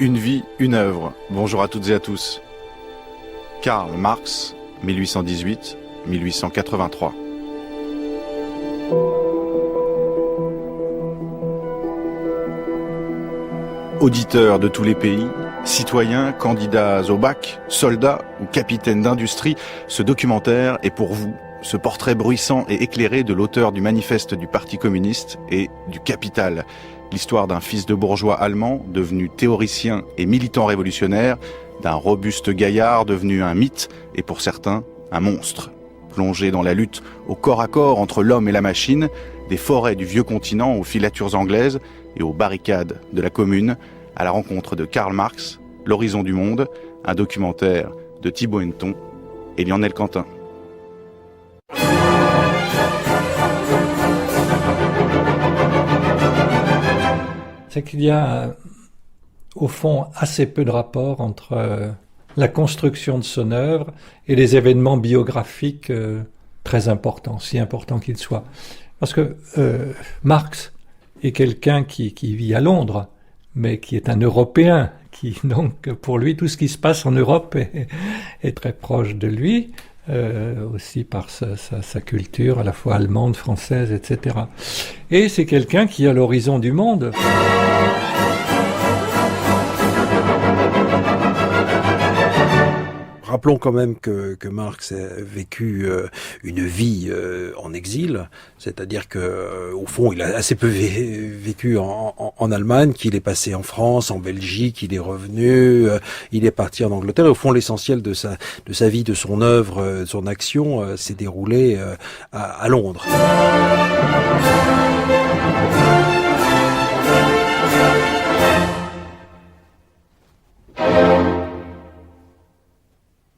Une vie, une œuvre. Bonjour à toutes et à tous. Karl Marx, 1818-1883. Auditeurs de tous les pays, citoyens, candidats au bac, soldats ou capitaines d'industrie, ce documentaire est pour vous. Ce portrait bruissant et éclairé de l'auteur du manifeste du Parti communiste et du Capital. L'histoire d'un fils de bourgeois allemand devenu théoricien et militant révolutionnaire, d'un robuste gaillard devenu un mythe et pour certains un monstre. Plongé dans la lutte au corps à corps entre l'homme et la machine, des forêts du vieux continent aux filatures anglaises et aux barricades de la Commune, à la rencontre de Karl Marx, L'horizon du monde, un documentaire de Thibaut Henneton et Lionel Quentin. C'est qu'il y a, au fond, assez peu de rapport entre la construction de son œuvre et les événements biographiques très importants, si importants qu'ils soient. Parce que Marx est quelqu'un qui vit à Londres, mais qui est un Européen, qui donc pour lui tout ce qui se passe en Europe est très proche de lui, aussi par sa culture à la fois allemande, française, etc. Et c'est quelqu'un qui a l'horizon du monde. Rappelons quand même que Marx a vécu une vie en exil, c'est-à-dire que au fond il a assez peu vécu en Allemagne, qu'il est passé en France, en Belgique, il est revenu, il est parti en Angleterre. Et au fond l'essentiel de sa vie, de son œuvre, de son action s'est déroulé à Londres.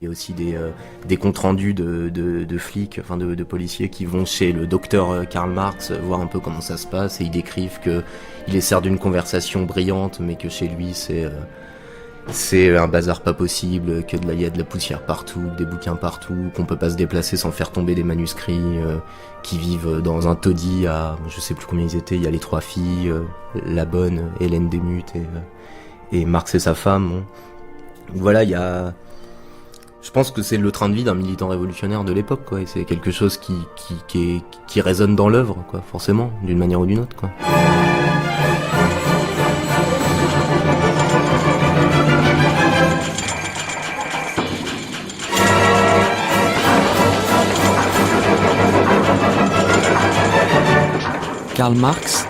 Il y a aussi des comptes rendus de flics, enfin de policiers qui vont chez le docteur Karl Marx voir un peu comment ça se passe et ils décrivent qu'il est certes d'une conversation brillante mais que chez lui c'est un bazar pas possible, que il y a de la poussière partout, des bouquins partout, qu'on peut pas se déplacer sans faire tomber des manuscrits, qui vivent dans un taudis à je sais plus combien ils étaient, il y a les trois filles, la bonne Hélène Demuth et Marx et sa femme. Bon. Voilà, il y a je pense que c'est le train de vie d'un militant révolutionnaire de l'époque, quoi. Et c'est quelque chose qui résonne dans l'œuvre, quoi, forcément, d'une manière ou d'une autre, quoi. Karl Marx,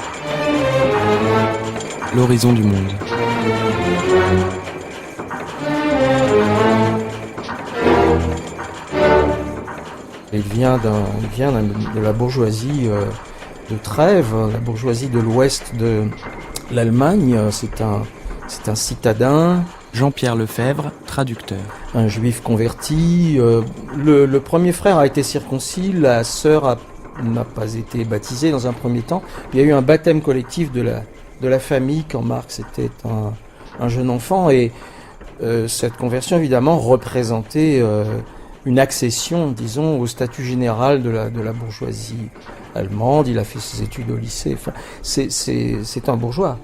L'horizon du monde. Il vient de la bourgeoisie de Trèves, la bourgeoisie de l'ouest de l'Allemagne. C'est un citadin. Jean-Pierre Lefebvre, traducteur. Un juif converti. Le premier frère a été circoncis, la sœur n'a pas été baptisée dans un premier temps. Il y a eu un baptême collectif de la famille quand Marx était un jeune enfant et cette conversion évidemment représentait une accession, disons, au statut général de la bourgeoisie allemande. Il a fait ses études au lycée. Enfin, c'est un bourgeois.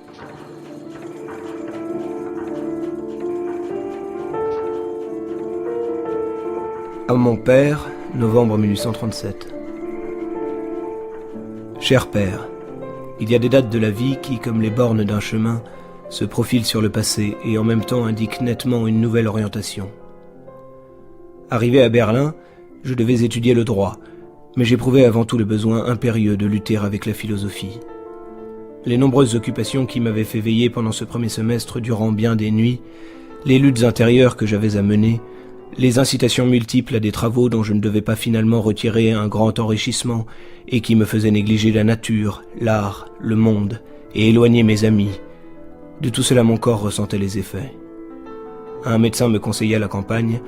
À mon père, novembre 1837. Cher père, il y a des dates de la vie qui, comme les bornes d'un chemin, se profilent sur le passé et en même temps indiquent nettement une nouvelle orientation. Arrivé à Berlin, je devais étudier le droit, mais j'éprouvais avant tout le besoin impérieux de lutter avec la philosophie. Les nombreuses occupations qui m'avaient fait veiller pendant ce premier semestre durant bien des nuits, les luttes intérieures que j'avais à mener, les incitations multiples à des travaux dont je ne devais pas finalement retirer un grand enrichissement et qui me faisaient négliger la nature, l'art, le monde et éloigner mes amis. De tout cela mon corps ressentait les effets. Un médecin me conseilla la campagne,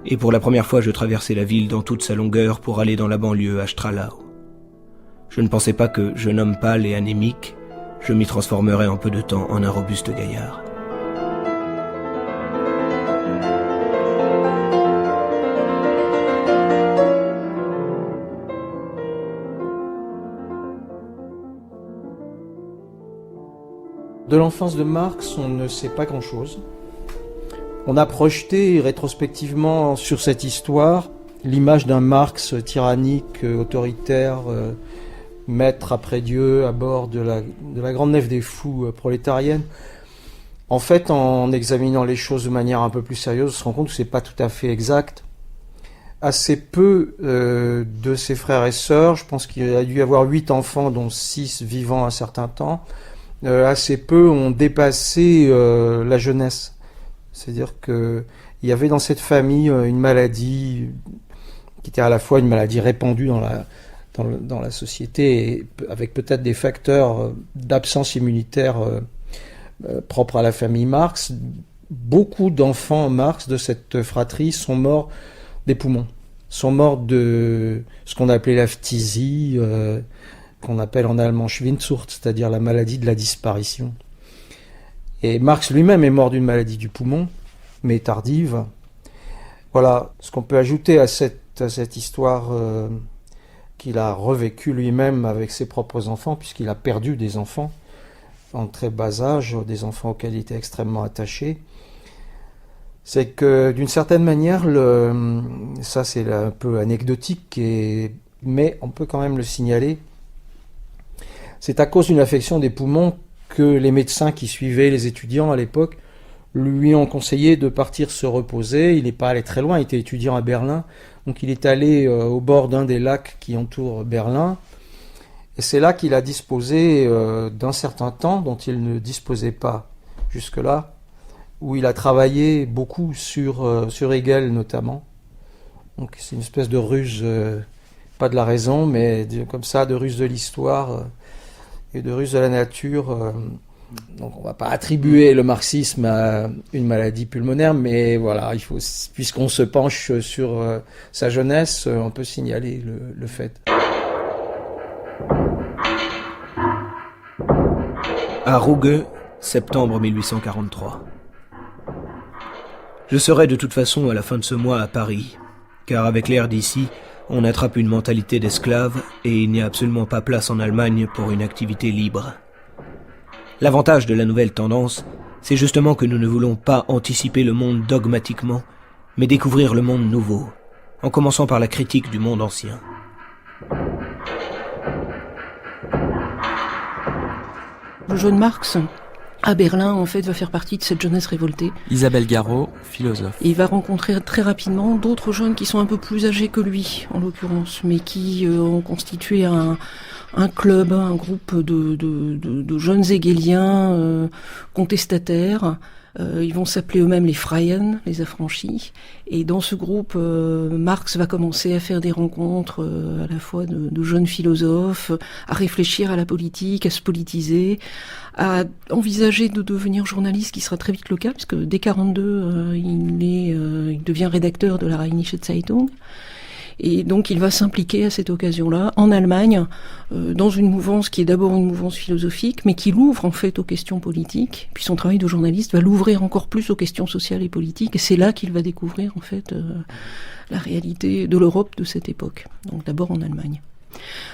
et pour la première fois je traversai la ville dans toute sa longueur pour aller dans la banlieue à Stralau. Je ne pensais pas que, jeune homme pâle et anémique, je m'y transformerais en peu de temps en un robuste gaillard. De l'enfance de Marx, on ne sait pas grand-chose. On a projeté rétrospectivement sur cette histoire l'image d'un Marx tyrannique, autoritaire, maître après Dieu à bord de la grande nef des fous prolétarienne. En fait, en examinant les choses de manière un peu plus sérieuse, on se rend compte que c'est pas tout à fait exact. Assez peu de ses frères et sœurs, je pense qu'il a dû y avoir 8 enfants, dont 6 vivants un certain temps, assez peu ont dépassé la jeunesse. C'est-à-dire qu'il y avait dans cette famille une maladie qui était à la fois une maladie répandue dans la société, et avec peut-être des facteurs d'absence immunitaire propres à la famille Marx. Beaucoup d'enfants Marx de cette fratrie sont morts des poumons, sont morts de ce qu'on appelait la phtisie, qu'on appelle en allemand Schwindsucht, c'est-à-dire la maladie de la disparition. Et Marx lui-même est mort d'une maladie du poumon, mais tardive. Voilà ce qu'on peut ajouter à cette histoire qu'il a revécue lui-même avec ses propres enfants, puisqu'il a perdu des enfants en très bas âge, des enfants auxquels il était extrêmement attaché. C'est que d'une certaine manière, ça c'est un peu anecdotique, mais on peut quand même le signaler, c'est à cause d'une affection des poumons que les médecins qui suivaient les étudiants à l'époque lui ont conseillé de partir se reposer. Il n'est pas allé très loin, il était étudiant à Berlin, donc il est allé au bord d'un des lacs qui entourent Berlin, et c'est là qu'il a disposé d'un certain temps dont il ne disposait pas jusque-là, où il a travaillé beaucoup sur Hegel notamment. Donc c'est une espèce de ruse, pas de la raison, mais comme ça, de ruse de l'histoire et de ruse de la nature. Donc on ne va pas attribuer le marxisme à une maladie pulmonaire, mais voilà, puisqu'on se penche sur sa jeunesse, on peut signaler le fait. À Rougueux, septembre 1843. Je serai de toute façon à la fin de ce mois à Paris, car avec l'air d'ici, on attrape une mentalité d'esclave et il n'y a absolument pas place en Allemagne pour une activité libre. L'avantage de la nouvelle tendance, c'est justement que nous ne voulons pas anticiper le monde dogmatiquement, mais découvrir le monde nouveau, en commençant par la critique du monde ancien. Le jeune Marx, à Berlin, en fait, va faire partie de cette jeunesse révoltée. Isabelle Garot, philosophe. Et il va rencontrer très rapidement d'autres jeunes qui sont un peu plus âgés que lui, en l'occurrence, mais qui ont constitué un club, un groupe de jeunes hegeliens contestataires. Ils vont s'appeler eux-mêmes les Freien, les affranchis. Et dans ce groupe, Marx va commencer à faire des rencontres à la fois de jeunes philosophes, à réfléchir à la politique, à se politiser, à envisager de devenir journaliste, qui sera très vite le cas, puisque dès 1942, il devient rédacteur de la Rheinische Zeitung. Et donc il va s'impliquer à cette occasion-là en Allemagne, dans une mouvance qui est d'abord une mouvance philosophique, mais qui l'ouvre en fait aux questions politiques. Puis son travail de journaliste va l'ouvrir encore plus aux questions sociales et politiques, et c'est là qu'il va découvrir en fait la réalité de l'Europe de cette époque. Donc d'abord en Allemagne.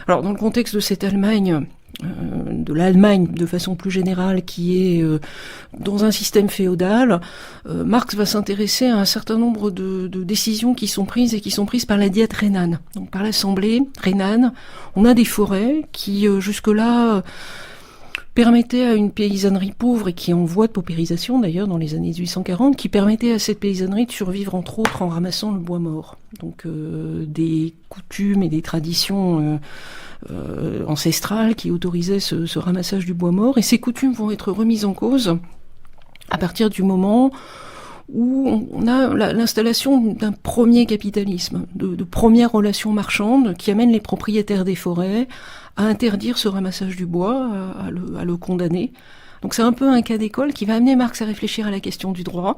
Alors dans le contexte de cette Allemagne, de l'Allemagne de façon plus générale, qui est dans un système féodal, Marx va s'intéresser à un certain nombre de décisions qui sont prises et qui sont prises par la Diète rhénane. Donc par l'Assemblée rhénane, on a des forêts qui jusque-là permettaient à une paysannerie pauvre et qui est en voie de paupérisation d'ailleurs dans les années 1840, qui permettait à cette paysannerie de survivre entre autres en ramassant le bois mort. Donc des coutumes et des traditions ancestrales qui autorisaient ce ramassage du bois mort, et ces coutumes vont être remises en cause à partir du moment où on a l'installation d'un premier capitalisme, de premières relations marchandes qui amènent les propriétaires des forêts à interdire ce ramassage du bois, à le condamner. Donc c'est un peu un cas d'école qui va amener Marx à réfléchir à la question du droit,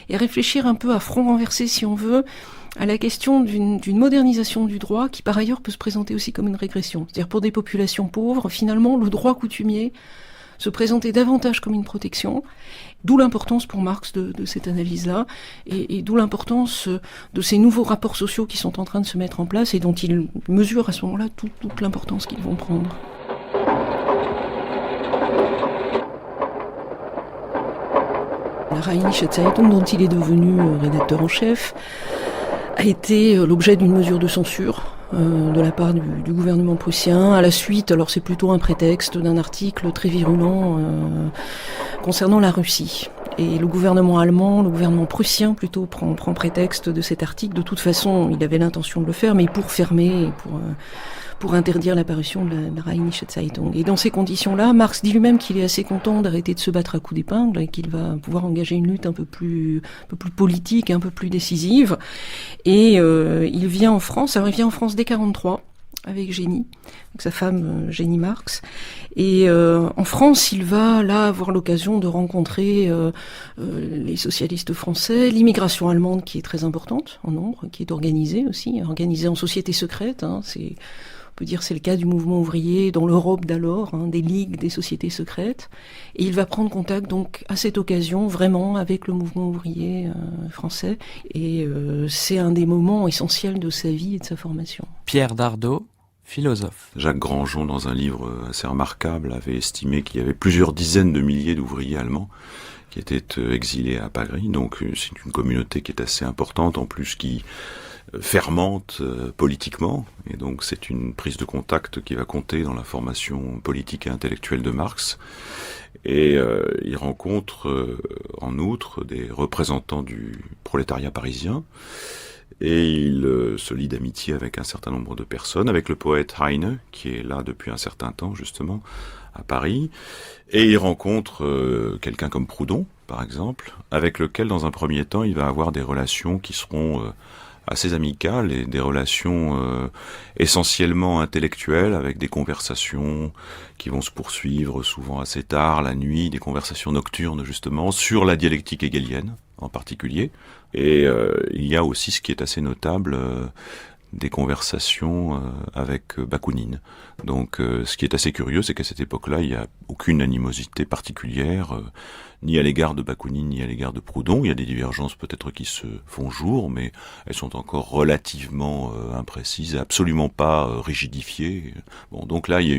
et à réfléchir un peu à front renversé, si on veut, à la question d'une modernisation du droit qui par ailleurs peut se présenter aussi comme une régression. C'est-à-dire pour des populations pauvres, finalement le droit coutumier se présentait davantage comme une protection, d'où l'importance pour Marx de cette analyse-là, et d'où l'importance de ces nouveaux rapports sociaux qui sont en train de se mettre en place et dont il mesure à ce moment-là toute l'importance qu'ils vont prendre. la Rheinische Zeitung, dont il est devenu rédacteur en chef, a été l'objet d'une mesure de censure de la part du gouvernement prussien, à la suite, alors c'est plutôt un prétexte, d'un article très virulent concernant la Russie. Et le gouvernement allemand, le gouvernement prussien plutôt, prend prétexte de cet article. De toute façon, il avait l'intention de le faire, mais pour fermer, pour interdire l'apparition de la Rheinische Zeitung. Et dans ces conditions-là, Marx dit lui-même qu'il est assez content d'arrêter de se battre à coups d'épingle et qu'il va pouvoir engager une lutte un peu plus politique, un peu plus décisive. Et il vient en France dès 1943, avec Jenny, avec sa femme Jenny Marx. Et en France, il va là avoir l'occasion de rencontrer les socialistes français, l'immigration allemande qui est très importante en nombre, qui est organisée en société secrète. On peut dire c'est le cas du mouvement ouvrier dans l'Europe d'alors, des ligues, des sociétés secrètes. Et il va prendre contact donc à cette occasion vraiment avec le mouvement ouvrier français. Et c'est un des moments essentiels de sa vie et de sa formation. Pierre Dardot, philosophe. Jacques Grandjean, dans un livre assez remarquable, avait estimé qu'il y avait plusieurs dizaines de milliers d'ouvriers allemands qui étaient exilés à Paris. Donc c'est une communauté qui est assez importante, en plus qui fermente politiquement, et donc c'est une prise de contact qui va compter dans la formation politique et intellectuelle de Marx. Et il rencontre en outre des représentants du prolétariat parisien, et il se lie d'amitié avec un certain nombre de personnes, avec le poète Heine, qui est là depuis un certain temps justement à Paris, et il rencontre quelqu'un comme Proudhon, par exemple, avec lequel dans un premier temps il va avoir des relations qui seront assez amicales et des relations essentiellement intellectuelles, avec des conversations qui vont se poursuivre souvent assez tard, la nuit, des conversations nocturnes justement, sur la dialectique hegelienne en particulier. Et il y a aussi ce qui est assez notable, des conversations avec Bakounine. Donc ce qui est assez curieux, c'est qu'à cette époque-là, il n'y a aucune animosité particulière, ni à l'égard de Bakounine, ni à l'égard de Proudhon. Il y a des divergences peut-être qui se font jour, mais elles sont encore relativement imprécises, absolument pas rigidifiées. Bon, donc là, il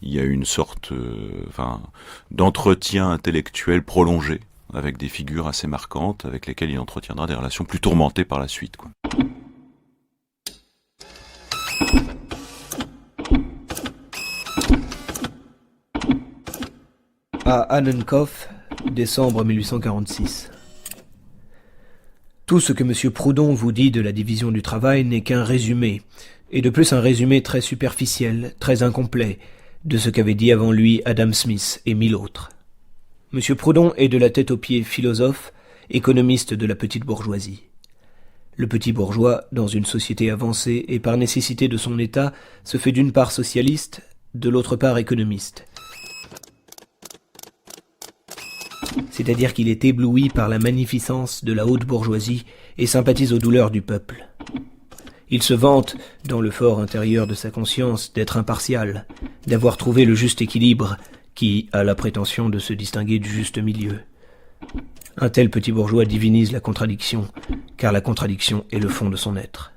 y a une sorte d'entretien intellectuel prolongé, avec des figures assez marquantes, avec lesquelles il entretiendra des relations plus tourmentées par la suite, quoi. À Annenkoff, décembre 1846. Tout ce que M. Proudhon vous dit de la division du travail n'est qu'un résumé, et de plus un résumé très superficiel, très incomplet, de ce qu'avaient dit avant lui Adam Smith et 1000 autres. M. Proudhon est de la tête aux pieds philosophe, économiste de la petite bourgeoisie. Le petit bourgeois, dans une société avancée et par nécessité de son état, se fait d'une part socialiste, de l'autre part économiste. C'est-à-dire qu'il est ébloui par la magnificence de la haute bourgeoisie et sympathise aux douleurs du peuple. Il se vante, dans le fort intérieur de sa conscience, d'être impartial, d'avoir trouvé le juste équilibre, qui a la prétention de se distinguer du juste milieu. Un tel petit bourgeois divinise la contradiction, car la contradiction est le fond de son être.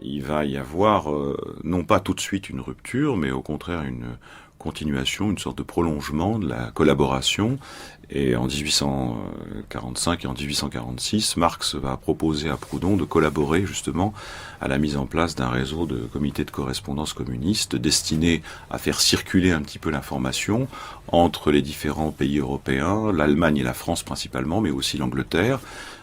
Il va y avoir, non pas tout de suite une rupture, mais au contraire une continuation, une sorte de prolongement de la collaboration. Et en 1845 et en 1846, Marx va proposer à Proudhon de collaborer justement à la mise en place d'un réseau de comités de correspondance communistes destiné à faire circuler un petit peu l'information entre les différents pays européens, l'Allemagne et la France principalement, mais aussi l'Angleterre,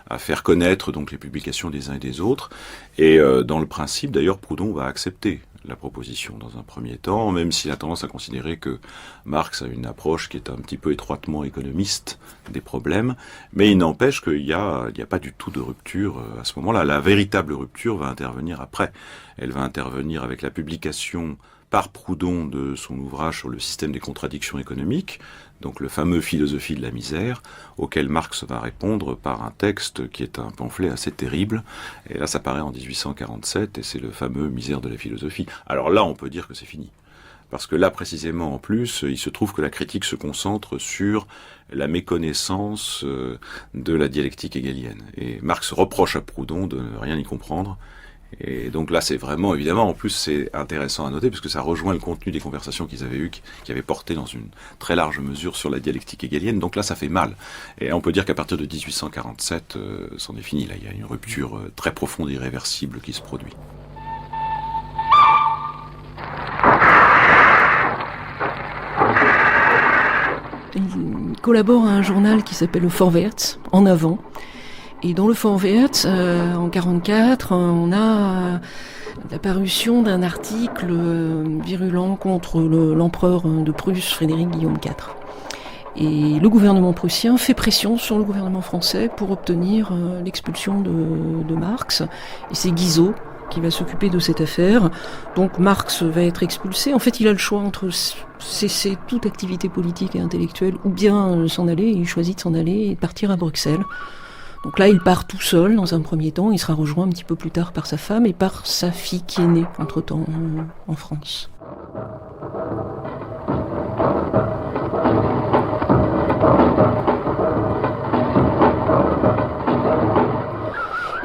à faire connaître donc les publications des uns et des autres. Et dans le principe, d'ailleurs, Proudhon va accepter la proposition dans un premier temps, même s'il a tendance à considérer que Marx a une approche qui est un petit peu étroitement économiste des problèmes, mais il n'empêche qu'il n'y a pas du tout de rupture à ce moment-là. La véritable rupture va intervenir après. Elle va intervenir avec la publication par Proudhon de son ouvrage sur le système des contradictions économiques, donc le fameux Philosophie de la misère, auquel Marx va répondre par un texte qui est un pamphlet assez terrible. Et là, ça paraît en 1847, et c'est le fameux Misère de la philosophie. Alors là, on peut dire que c'est fini. Parce que là, précisément, en plus, il se trouve que la critique se concentre sur la méconnaissance de la dialectique hegelienne. Et Marx reproche à Proudhon de ne rien y comprendre, Et donc là, c'est vraiment, évidemment, en plus, c'est intéressant à noter, parce que ça rejoint le contenu des conversations qu'ils avaient eues, qui avaient porté dans une très large mesure sur la dialectique hegelienne. Donc là, ça fait mal. Et on peut dire qu'à partir de 1847, c'en est fini. Là, il y a une rupture très profonde et irréversible qui se produit. Il collabore à un journal qui s'appelle le Vorwärts, En Avant. Et dans le Vorwärts, en 1944, on a la parution d'un article virulent contre l'empereur de Prusse, Frédéric Guillaume IV. Et le gouvernement prussien fait pression sur le gouvernement français pour obtenir l'expulsion de Marx. Et c'est Guizot qui va s'occuper de cette affaire. Donc Marx va être expulsé. En fait, il a le choix entre cesser toute activité politique et intellectuelle ou bien s'en aller. Il choisit de s'en aller et de partir à Bruxelles. Donc là, il part tout seul dans un premier temps. Il sera rejoint un petit peu plus tard par sa femme et par sa fille qui est née entre-temps en France.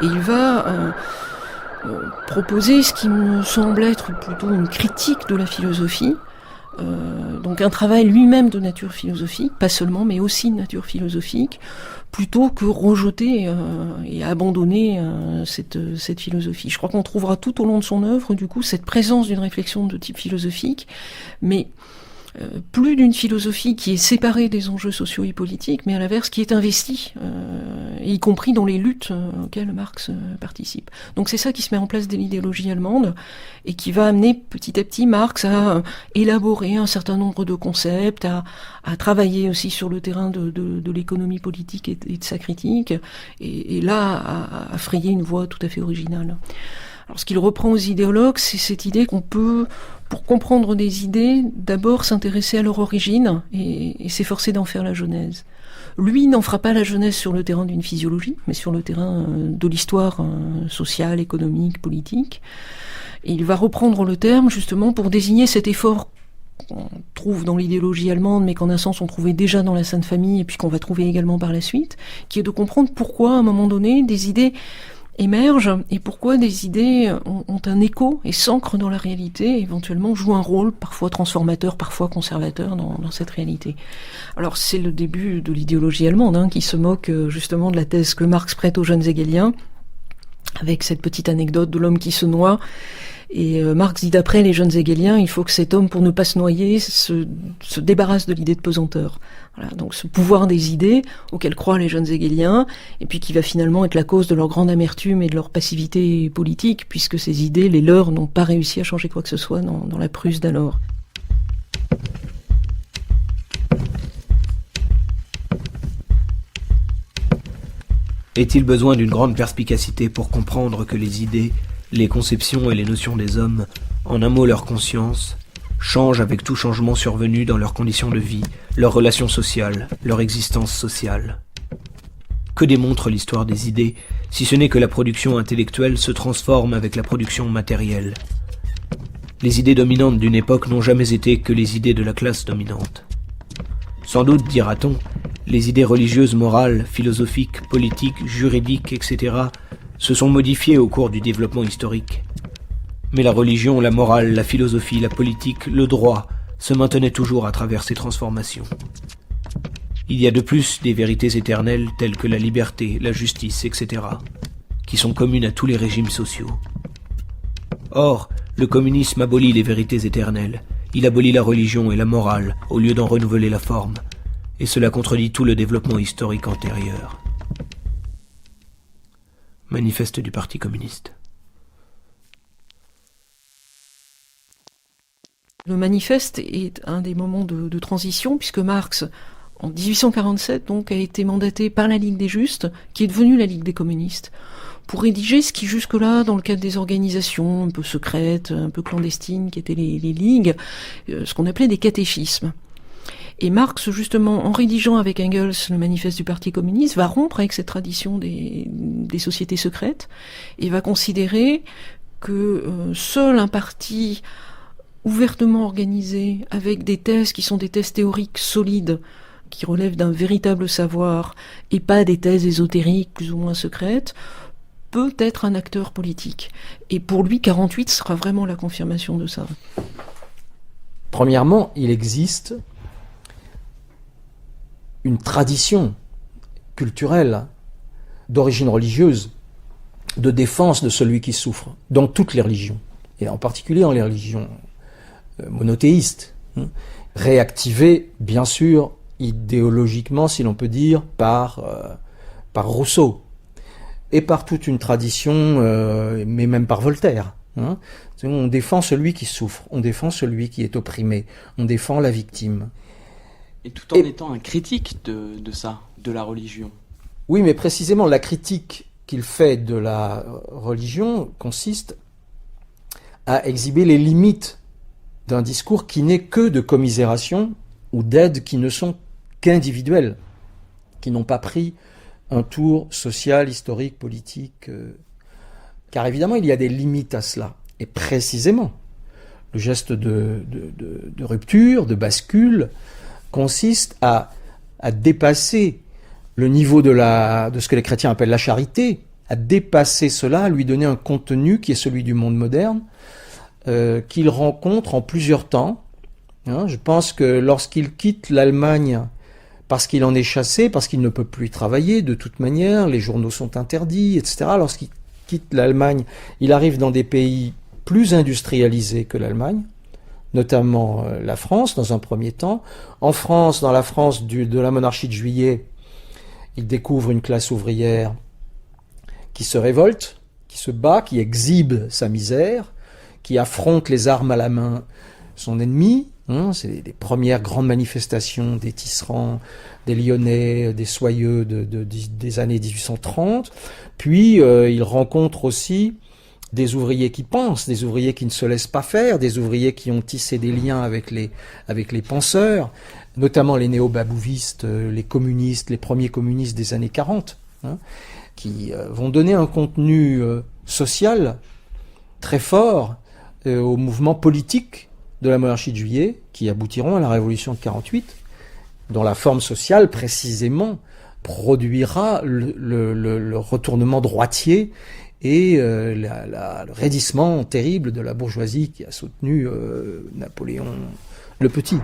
Et il va proposer ce qui me semble être plutôt une critique de la philosophie. Donc un travail lui-même de nature philosophique, pas seulement, mais aussi de nature philosophique, plutôt que rejeter et abandonner cette philosophie. Je crois qu'on trouvera tout au long de son œuvre, du coup, cette présence d'une réflexion de type philosophique, mais plus d'une philosophie qui est séparée des enjeux sociaux et politiques, mais à l'inverse qui est investie, y compris dans les luttes auxquelles Marx participe. Donc c'est ça qui se met en place dès l'idéologie allemande et qui va amener petit à petit Marx à élaborer un certain nombre de concepts, à travailler aussi sur le terrain de l'économie politique et de sa critique, et là à frayer une voie tout à fait originale. Alors ce qu'il reprend aux idéologues, c'est cette idée qu'on peut, pour comprendre des idées, d'abord s'intéresser à leur origine et s'efforcer d'en faire la genèse. Lui n'en fera pas la genèse sur le terrain d'une physiologie, mais sur le terrain de l'histoire sociale, économique, politique. Et il va reprendre le terme justement pour désigner cet effort qu'on trouve dans l'idéologie allemande, mais qu'en un sens on trouvait déjà dans la Sainte Famille, et puis qu'on va trouver également par la suite, qui est de comprendre pourquoi à un moment donné des idées émergent et pourquoi des idées ont un écho et s'ancrent dans la réalité et éventuellement jouent un rôle parfois transformateur, parfois conservateur dans cette réalité. Alors c'est le début de l'idéologie allemande qui se moque justement de la thèse que Marx prête aux jeunes hegeliens avec cette petite anecdote de l'homme qui se noie. Et Marx dit d'après les jeunes hegeliens, il faut que cet homme, pour ne pas se noyer, se débarrasse de l'idée de pesanteur. Voilà, donc ce pouvoir des idées auquel croient les jeunes hegeliens, et puis qui va finalement être la cause de leur grande amertume et de leur passivité politique, puisque ces idées, les leurs, n'ont pas réussi à changer quoi que ce soit dans la Prusse d'alors. Est-il besoin d'une grande perspicacité pour comprendre que les idées, les conceptions et les notions des hommes, en un mot leur conscience, changent avec tout changement survenu dans leurs conditions de vie, leurs relations sociales, leur existence sociale? Que démontre l'histoire des idées, si ce n'est que la production intellectuelle se transforme avec la production matérielle? Les idées dominantes d'une époque n'ont jamais été que les idées de la classe dominante. Sans doute, dira-t-on, les idées religieuses, morales, philosophiques, politiques, juridiques, etc., se sont modifiées au cours du développement historique. Mais la religion, la morale, la philosophie, la politique, le droit se maintenaient toujours à travers ces transformations. Il y a de plus des vérités éternelles telles que la liberté, la justice, etc., qui sont communes à tous les régimes sociaux. Or, le communisme abolit les vérités éternelles. Il abolit la religion et la morale au lieu d'en renouveler la forme. Et cela contredit tout le développement historique antérieur. Manifeste du Parti communiste. Le manifeste est un des moments de transition, puisque Marx, en 1847, donc, a été mandaté par la Ligue des Justes, qui est devenue la Ligue des communistes, pour rédiger ce qui jusque-là, dans le cadre des organisations un peu secrètes, un peu clandestines, qui étaient les ligues, ce qu'on appelait des catéchismes. Et Marx, justement, en rédigeant avec Engels le manifeste du Parti communiste, va rompre avec cette tradition des sociétés secrètes et va considérer que seul un parti ouvertement organisé, avec des thèses qui sont des thèses théoriques solides, qui relèvent d'un véritable savoir, et pas des thèses ésotériques plus ou moins secrètes, peut être un acteur politique. Et pour lui, 48 sera vraiment la confirmation de ça. Premièrement, il existe une tradition culturelle d'origine religieuse de défense de celui qui souffre dans toutes les religions, et en particulier dans les religions monothéistes, réactivée bien sûr idéologiquement, si l'on peut dire, par Rousseau et par toute une tradition, mais même par Voltaire. On défend celui qui souffre, on défend celui qui est opprimé, on défend la victime. Et tout en étant un critique de ça, de la religion. Oui, mais précisément la critique qu'il fait de la religion consiste à exhiber les limites d'un discours qui n'est que de commisération ou d'aides qui ne sont qu'individuelles, qui n'ont pas pris un tour social, historique, politique. Car évidemment, il y a des limites à cela. Et précisément, le geste de rupture, de bascule, consiste à dépasser le niveau de ce que les chrétiens appellent la charité, à dépasser cela, à lui donner un contenu qui est celui du monde moderne, qu'il rencontre en plusieurs temps. Je pense que lorsqu'il quitte l'Allemagne, parce qu'il en est chassé, parce qu'il ne peut plus travailler de toute manière, les journaux sont interdits, etc. Lorsqu'il quitte l'Allemagne, il arrive dans des pays plus industrialisés que l'Allemagne, notamment la France dans un premier temps. En France, dans la France de la monarchie de Juillet, il découvre une classe ouvrière qui se révolte, qui se bat, qui exhibe sa misère, qui affronte les armes à la main son ennemi. C'est les premières grandes manifestations des tisserands, des Lyonnais, des Soyeux des années 1830. Puis il rencontre aussi des ouvriers qui pensent, des ouvriers qui ne se laissent pas faire, des ouvriers qui ont tissé des liens avec les penseurs, notamment les néo-babouvistes, les communistes, les premiers communistes des années 40, qui vont donner un contenu social très fort au mouvement politique de la monarchie de Juillet, qui aboutiront à la révolution de 48, dont la forme sociale, précisément, produira le retournement droitier et le raidissement terrible de la bourgeoisie qui a soutenu Napoléon le Petit.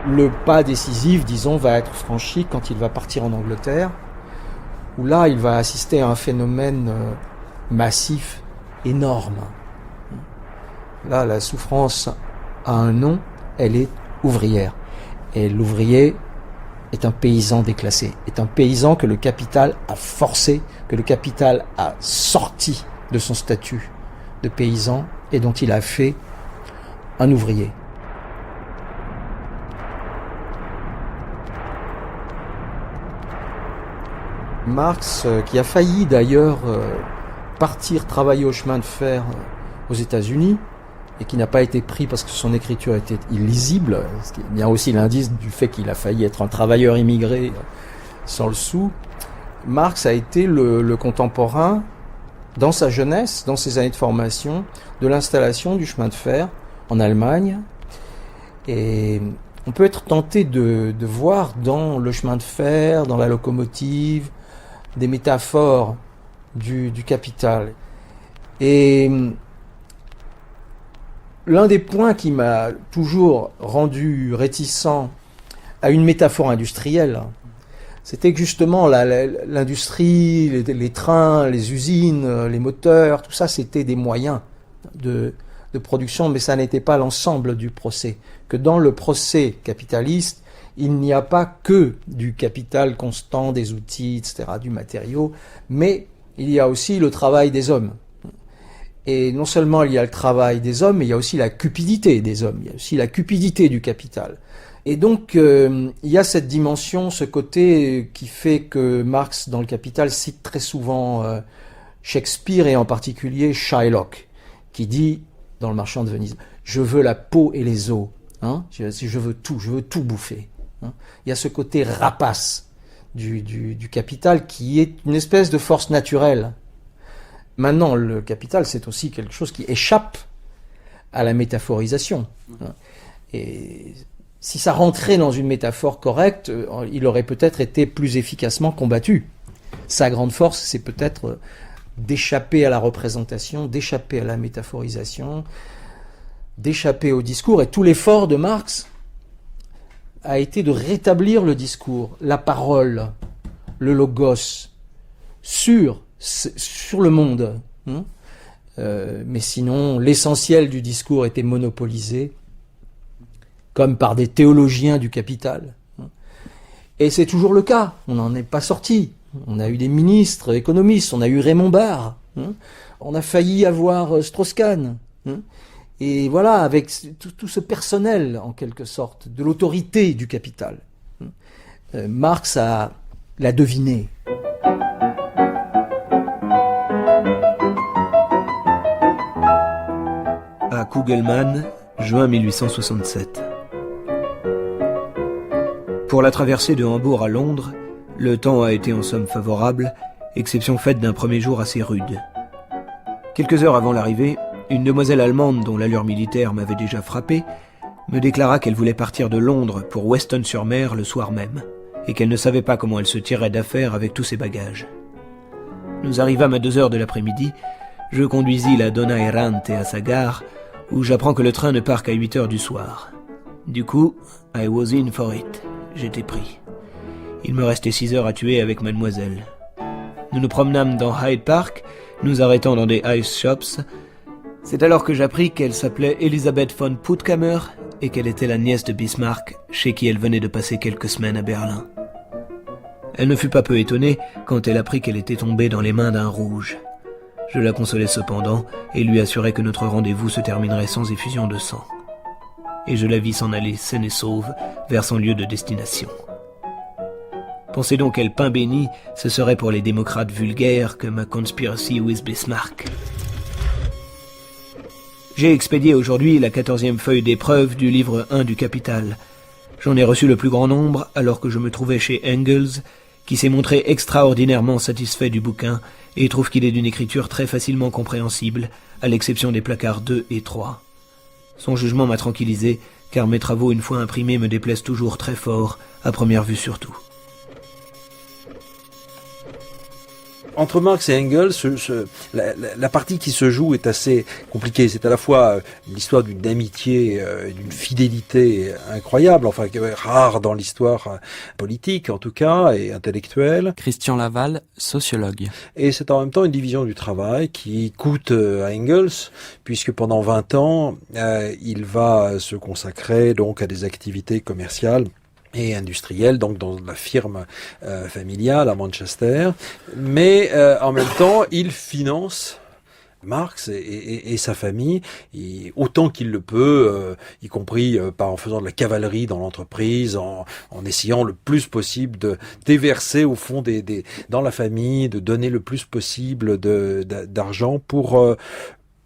Le pas décisif, disons, va être franchi quand il va partir en Angleterre, où là, il va assister à un phénomène massif, énorme. Là, la souffrance a un nom, elle est ouvrière. Et l'ouvrier est un paysan déclassé, est un paysan que le capital a forcé, que le capital a sorti de son statut de paysan et dont il a fait un ouvrier. Marx, qui a failli d'ailleurs partir travailler au chemin de fer aux États-Unis, et qui n'a pas été pris parce que son écriture était illisible, ce qui est bien aussi l'indice du fait qu'il a failli être un travailleur immigré sans le sou. Marx a été le contemporain, dans sa jeunesse, dans ses années de formation, de l'installation du chemin de fer en Allemagne. Et on peut être tenté de voir dans le chemin de fer, dans la locomotive, des métaphores du capital. Et l'un des points qui m'a toujours rendu réticent à une métaphore industrielle, c'était que justement l'industrie, les trains, les usines, les moteurs, tout ça c'était des moyens de production, mais ça n'était pas l'ensemble du procès. Que dans le procès capitaliste, il n'y a pas que du capital constant, des outils, etc., du matériau, mais il y a aussi le travail des hommes. Et non seulement il y a le travail des hommes, mais il y a aussi la cupidité des hommes, il y a aussi la cupidité du capital. Et donc il y a cette dimension, ce côté qui fait que Marx, dans le Capital, cite très souvent Shakespeare et en particulier Shylock, qui dit, dans Le Marchand de Venise, « Je veux la peau et les os, je veux tout bouffer. » Il y a ce côté rapace du capital qui est une espèce de force naturelle. Maintenant, le capital, c'est aussi quelque chose qui échappe à la métaphorisation. Et si ça rentrait dans une métaphore correcte, il aurait peut-être été plus efficacement combattu. Sa grande force, c'est peut-être d'échapper à la représentation, d'échapper à la métaphorisation, d'échapper au discours. Et tout l'effort de Marx a été de rétablir le discours, la parole, le logos, sur le monde. Mais sinon, l'essentiel du discours était monopolisé, comme par des théologiens du capital. Et c'est toujours le cas, on n'en est pas sorti. On a eu des ministres économistes, on a eu Raymond Barre, on a failli avoir Strauss-Kahn. Et voilà, avec tout ce personnel, en quelque sorte, de l'autorité du capital, Marx l'a deviné. À Kugelmann, juin 1867. Pour la traversée de Hambourg à Londres, le temps a été en somme favorable, exception faite d'un premier jour assez rude. Quelques heures avant l'arrivée, une demoiselle allemande dont l'allure militaire m'avait déjà frappé me déclara qu'elle voulait partir de Londres pour Weston-sur-Mer le soir même, et qu'elle ne savait pas comment elle se tirerait d'affaire avec tous ses bagages. Nous arrivâmes à 2h de l'après-midi, je conduisis la Donna Errante à sa gare, où j'apprends que le train ne part qu'à 8h du soir. Du coup, I was in for it. J'étais pris. Il me restait 6 heures à tuer avec mademoiselle. Nous nous promenâmes dans Hyde Park, nous arrêtant dans des ice shops. C'est alors que j'appris qu'elle s'appelait Elisabeth von Puttkamer et qu'elle était la nièce de Bismarck, chez qui elle venait de passer quelques semaines à Berlin. Elle ne fut pas peu étonnée quand elle apprit qu'elle était tombée dans les mains d'un rouge. Je la consolai cependant et lui assurai que notre rendez-vous se terminerait sans effusion de sang. Et je la vis s'en aller saine et sauve vers son lieu de destination. Pensez donc quel pain béni ce serait pour les démocrates vulgaires que ma conspiracy with Bismarck. J'ai expédié aujourd'hui la 14e feuille d'épreuve du livre 1 du Capital. J'en ai reçu le plus grand nombre alors que je me trouvais chez Engels, qui s'est montré extraordinairement satisfait du bouquin et trouve qu'il est d'une écriture très facilement compréhensible, à l'exception des placards 2 et 3. Son jugement m'a tranquillisé, car mes travaux une fois imprimés me déplaisent toujours très fort, à première vue surtout. Entre Marx et Engels, la partie qui se joue est assez compliquée. C'est à la fois l'histoire d'une amitié, d'une fidélité incroyable, enfin rare dans l'histoire politique en tout cas, et intellectuelle. Christian Laval, sociologue. Et c'est en même temps une division du travail qui coûte à Engels, puisque pendant 20 ans, il va se consacrer donc à des activités commerciales et industriel, donc dans la firme familiale à Manchester, mais en même temps, il finance Marx et sa famille, et autant qu'il le peut, y compris en faisant de la cavalerie dans l'entreprise, en essayant le plus possible de déverser au fond dans la famille, de donner le plus possible d'argent pour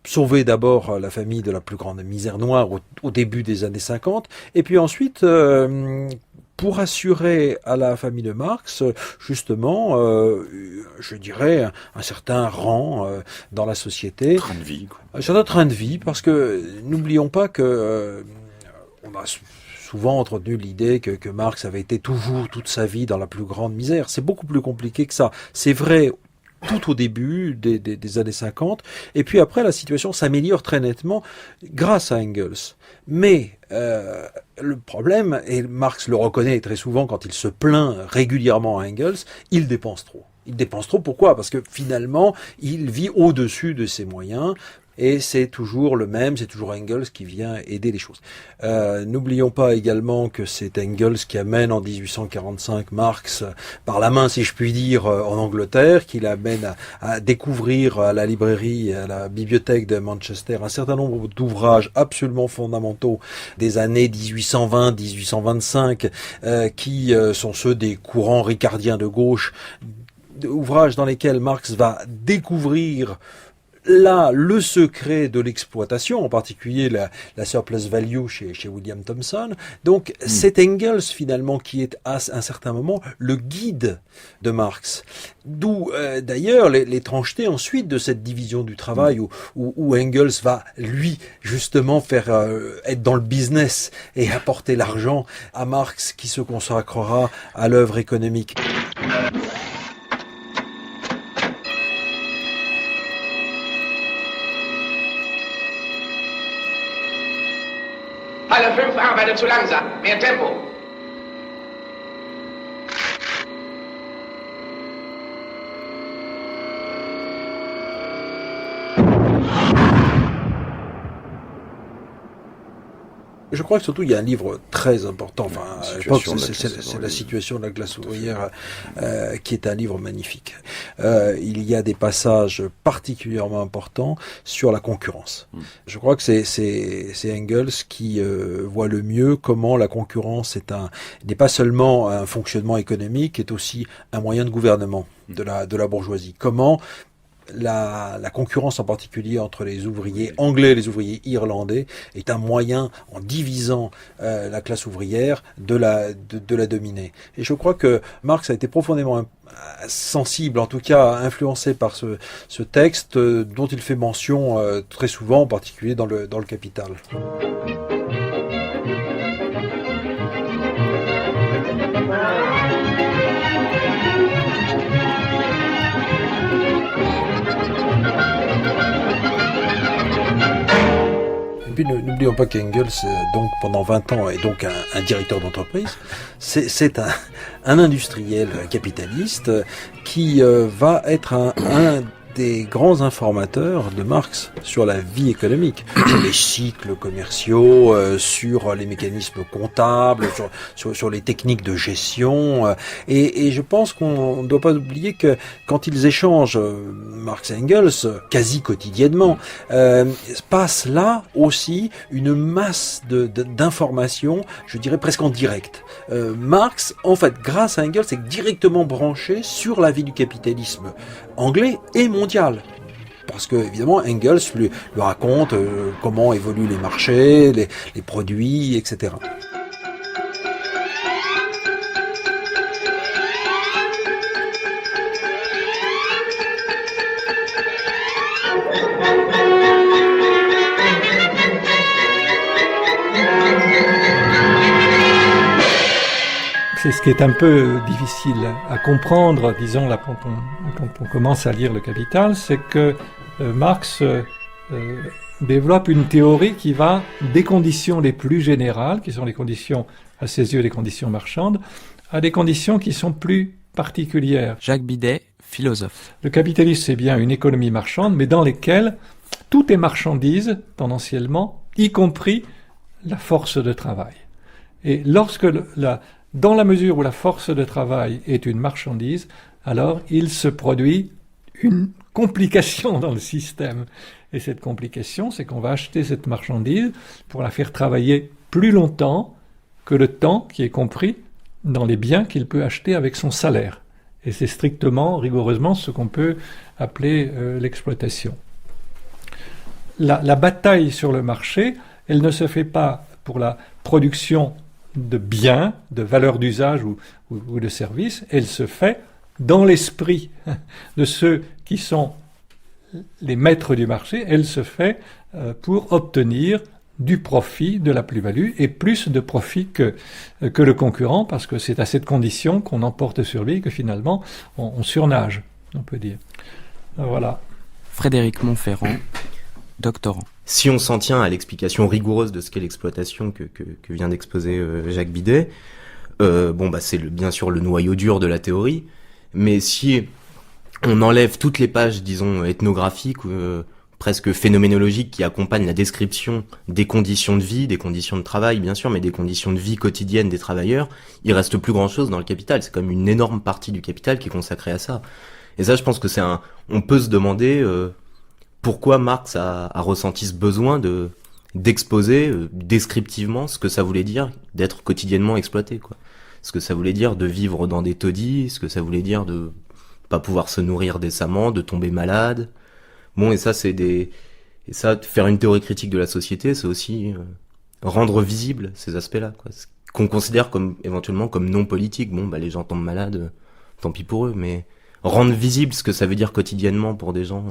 sauver d'abord la famille de la plus grande misère noire au début des années 50, et puis ensuite pour assurer à la famille de Marx, justement, je dirais, un certain rang dans la société. Train de vie, quoi. Un certain train de vie, parce que n'oublions pas que on a souvent entretenu l'idée que Marx avait été toujours, toute sa vie, dans la plus grande misère. C'est beaucoup plus compliqué que ça. C'est vrai tout au début des années 50, et puis après la situation s'améliore très nettement grâce à Engels. Mais le problème, et Marx le reconnaît très souvent quand il se plaint régulièrement à Engels, il dépense trop. Il dépense trop, pourquoi ? Parce que finalement, il vit au-dessus de ses moyens, et c'est toujours le même, c'est toujours Engels qui vient aider les choses. N'oublions pas également que c'est Engels qui amène en 1845 Marx par la main, si je puis dire, en Angleterre, qui l'amène à découvrir à la librairie, à la bibliothèque de Manchester, un certain nombre d'ouvrages absolument fondamentaux des années 1820-1825, qui sont ceux des courants ricardiens de gauche, ouvrages dans lesquels Marx va découvrir là le secret de l'exploitation, en particulier la surplus value chez William Thomson. Donc c'est Engels finalement qui est à un certain moment le guide de Marx. D'où d'ailleurs l'étrangeté ensuite de cette division du travail où Engels va lui justement faire être dans le business et apporter l'argent à Marx qui se consacrera à l'œuvre économique. Alle 5 arbeiten zu langsam. Mehr Tempo. Je crois que surtout il y a un livre très important. Enfin, je pense que c'est la situation de la classe ouvrière qui est un livre magnifique. Il y a des passages particulièrement importants sur la concurrence. Je crois que c'est Engels qui voit le mieux comment la concurrence n'est pas seulement un fonctionnement économique, est aussi un moyen de gouvernement de la bourgeoisie. Comment la concurrence en particulier entre les ouvriers anglais et les ouvriers irlandais est un moyen, en divisant la classe ouvrière, de la dominer. Et je crois que Marx a été profondément sensible, en tout cas influencé par ce texte dont il fait mention très souvent, en particulier dans le Capital. Puis n'oublions pas qu'Engels, donc pendant 20 ans, est donc un directeur d'entreprise. C'est un industriel capitaliste qui va être un des grands informateurs de Marx sur la vie économique, sur les cycles commerciaux, sur les mécanismes comptables, sur les techniques de gestion. Et je pense qu'on ne doit pas oublier que quand ils échangent, Marx et Engels, quasi quotidiennement, passe là aussi une masse d'informations, je dirais presque en direct. Marx, en fait, grâce à Engels, est directement branché sur la vie du capitalisme anglais et mondial. Parce que, évidemment, Engels lui raconte comment évoluent les marchés, les produits, etc. C'est ce qui est un peu difficile à comprendre, disons, là, quand on commence à lire le Capital, c'est que Marx développe une théorie qui va des conditions les plus générales, qui sont les conditions, à ses yeux, les conditions marchandes, à des conditions qui sont plus particulières. Jacques Bidet, philosophe. Le capitalisme, c'est bien une économie marchande, mais dans lesquelles tout est marchandise, tendanciellement, y compris la force de travail. Et lorsque dans la mesure où la force de travail est une marchandise, alors il se produit une complication dans le système. Et cette complication, c'est qu'on va acheter cette marchandise pour la faire travailler plus longtemps que le temps qui est compris dans les biens qu'il peut acheter avec son salaire. Et c'est strictement, rigoureusement, ce qu'on peut appeler l'exploitation. La bataille sur le marché, elle ne se fait pas pour la production de biens, de valeurs d'usage ou de services, elle se fait dans l'esprit de ceux qui sont les maîtres du marché, elle se fait pour obtenir du profit, de la plus-value, et plus de profit que le concurrent, parce que c'est à cette condition qu'on emporte sur lui que finalement on surnage, on peut dire. Voilà. Frédéric Montferrand, doctorant. Si on s'en tient à l'explication rigoureuse de ce qu'est l'exploitation que vient d'exposer Jacques Bidet, c'est bien sûr le noyau dur de la théorie, mais si on enlève toutes les pages, disons, ethnographiques ou presque phénoménologiques qui accompagnent la description des conditions de vie, des conditions de travail, bien sûr, mais des conditions de vie quotidiennes des travailleurs, il reste plus grand-chose dans le Capital. C'est comme une énorme partie du Capital qui est consacrée à ça. Et ça, je pense que on peut se demander pourquoi Marx a ressenti ce besoin d'exposer descriptivement ce que ça voulait dire d'être quotidiennement exploité, quoi. Ce que ça voulait dire de vivre dans des taudis, ce que ça voulait dire de pas pouvoir se nourrir décemment, de tomber malade, Bon, et ça, faire une théorie critique de la société, c'est aussi rendre visible ces aspects-là, quoi. Qu'on considère éventuellement comme non politique. Bon, les gens tombent malades, tant pis pour eux, mais rendre visible ce que ça veut dire quotidiennement pour des gens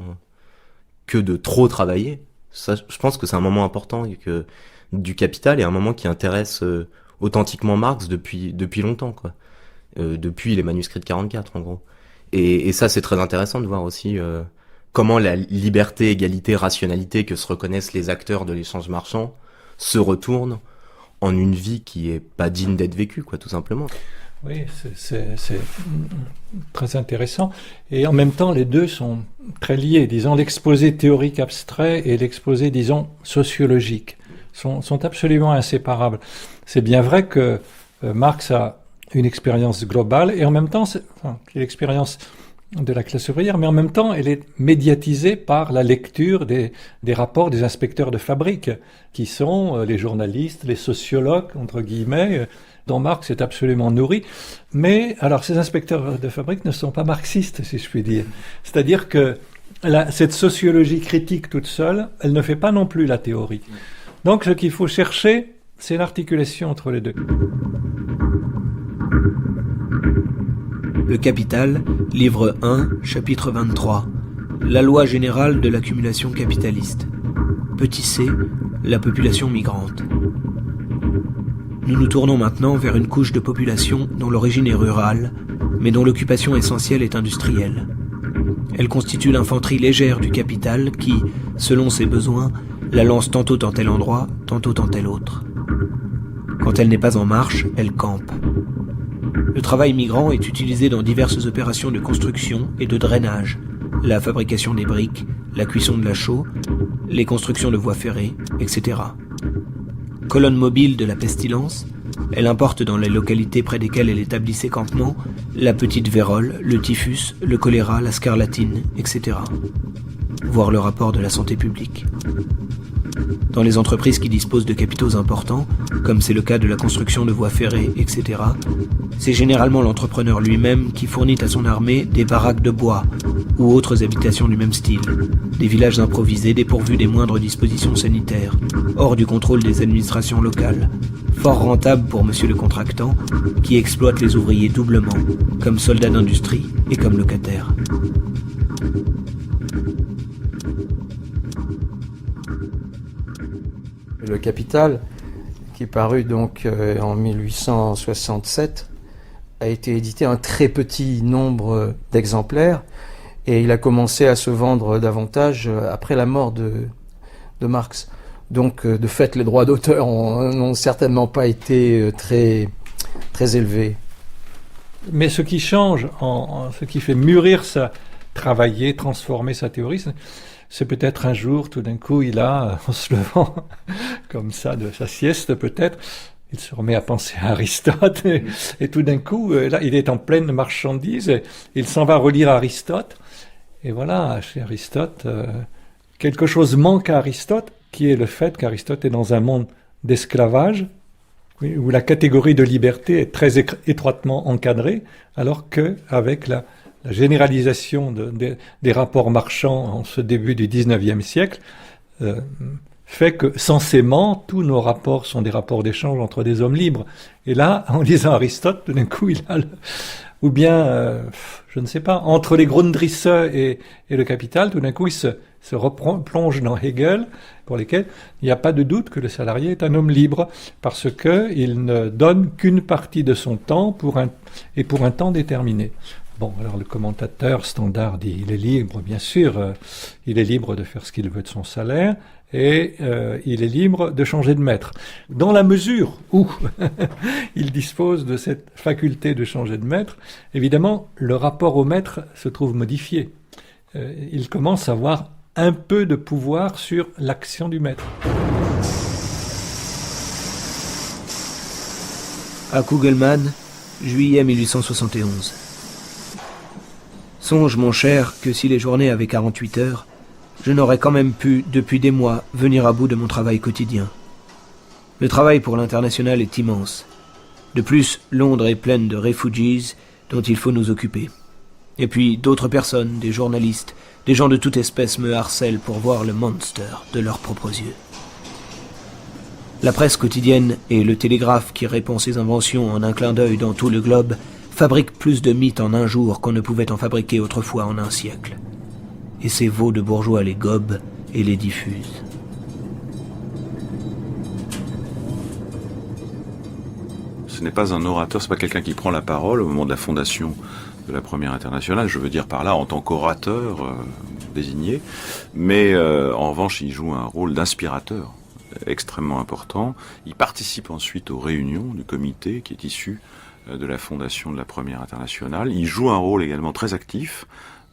que de trop travailler, ça, je pense que c'est un moment important du Capital, et un moment qui intéresse authentiquement Marx depuis longtemps, quoi. Depuis les manuscrits de 44, en gros. Et ça, c'est très intéressant de voir aussi comment la liberté, égalité, rationalité que se reconnaissent les acteurs de l'échange marchand se retourne en une vie qui est pas digne d'être vécue, quoi, tout simplement. Oui, c'est très intéressant. Et en même temps, les deux sont très liés. Disons, l'exposé théorique abstrait et l'exposé, disons, sociologique sont absolument inséparables. C'est bien vrai que Marx a une expérience globale, et en même temps, l'expérience de la classe ouvrière, mais en même temps, elle est médiatisée par la lecture des rapports des inspecteurs de fabrique, qui sont les journalistes, les sociologues, entre guillemets, dont Marx est absolument nourri. Mais, alors, ces inspecteurs de fabrique ne sont pas marxistes, si je puis dire. C'est-à-dire que cette sociologie critique toute seule, elle ne fait pas non plus la théorie. Donc, ce qu'il faut chercher, c'est l'articulation entre les deux. Le Capital, livre 1, chapitre 23. La loi générale de l'accumulation capitaliste. Petit c, la population migrante. Nous nous tournons maintenant vers une couche de population dont l'origine est rurale, mais dont l'occupation essentielle est industrielle. Elle constitue l'infanterie légère du capital qui, selon ses besoins, la lance tantôt en tel endroit, tantôt en tel autre. Quand elle n'est pas en marche, elle campe. Le travail migrant est utilisé dans diverses opérations de construction et de drainage, la fabrication des briques, la cuisson de la chaux, les constructions de voies ferrées, etc. Colonne mobile de la pestilence, elle importe dans les localités près desquelles elle établit ses campements la petite vérole, le typhus, le choléra, la scarlatine, etc. Voir le rapport de la santé publique. Dans les entreprises qui disposent de capitaux importants, comme c'est le cas de la construction de voies ferrées, etc., c'est généralement l'entrepreneur lui-même qui fournit à son armée des baraques de bois ou autres habitations du même style, des villages improvisés dépourvus des moindres dispositions sanitaires, hors du contrôle des administrations locales, fort rentable pour monsieur le contractant, qui exploite les ouvriers doublement, comme soldats d'industrie et comme locataires. Le Capital, qui est paru donc en 1867, a été édité un très petit nombre d'exemplaires, et il a commencé à se vendre davantage après la mort de Marx. Donc, de fait, les droits d'auteur n'ont certainement pas été très, très élevés. Mais ce qui change, ce qui fait mûrir travailler, transformer sa théorie, c'est peut-être un jour, tout d'un coup, en se levant comme ça de sa sieste peut-être, il se remet à penser à Aristote, et tout d'un coup, là, il est en pleine marchandise, et il s'en va relire Aristote, et voilà, chez Aristote, quelque chose manque à Aristote, qui est le fait qu'Aristote est dans un monde d'esclavage, où la catégorie de liberté est très étroitement encadrée, alors qu'avec la généralisation des rapports marchands en ce début du XIXe siècle fait que censément tous nos rapports sont des rapports d'échange entre des hommes libres. Et là, en lisant Aristote, tout d'un coup, il a ou bien, je ne sais pas, entre les Grundrisse et le Capital, tout d'un coup, il se replonge dans Hegel, pour lesquels il n'y a pas de doute que le salarié est un homme libre, parce qu'il ne donne qu'une partie de son temps pour un temps déterminé. Bon, alors le commentateur standard dit il est libre, bien sûr, il est libre de faire ce qu'il veut de son salaire, et il est libre de changer de maître. Dans la mesure où il dispose de cette faculté de changer de maître, évidemment, le rapport au maître se trouve modifié. Il commence à avoir un peu de pouvoir sur l'action du maître. À Kugelmann, juillet 1871. Songe, mon cher, que si les journées avaient 48 heures, je n'aurais quand même pu, depuis des mois, venir à bout de mon travail quotidien. Le travail pour l'international est immense. De plus, Londres est pleine de refugees dont il faut nous occuper. Et puis d'autres personnes, des journalistes, des gens de toute espèce me harcèlent pour voir le monster de leurs propres yeux. La presse quotidienne et le télégraphe qui répand ses inventions en un clin d'œil dans tout le globe fabriquent plus de mythes en un jour qu'on ne pouvait en fabriquer autrefois en un siècle. Et ces veaux de bourgeois les gobent et les diffusent. Ce n'est pas un orateur, c'est pas quelqu'un qui prend la parole au moment de la fondation de la Première Internationale, je veux dire par là en tant qu'orateur désigné, mais en revanche il joue un rôle d'inspirateur extrêmement important. Il participe ensuite aux réunions du comité qui est issu de la fondation de la Première Internationale. Il joue un rôle également très actif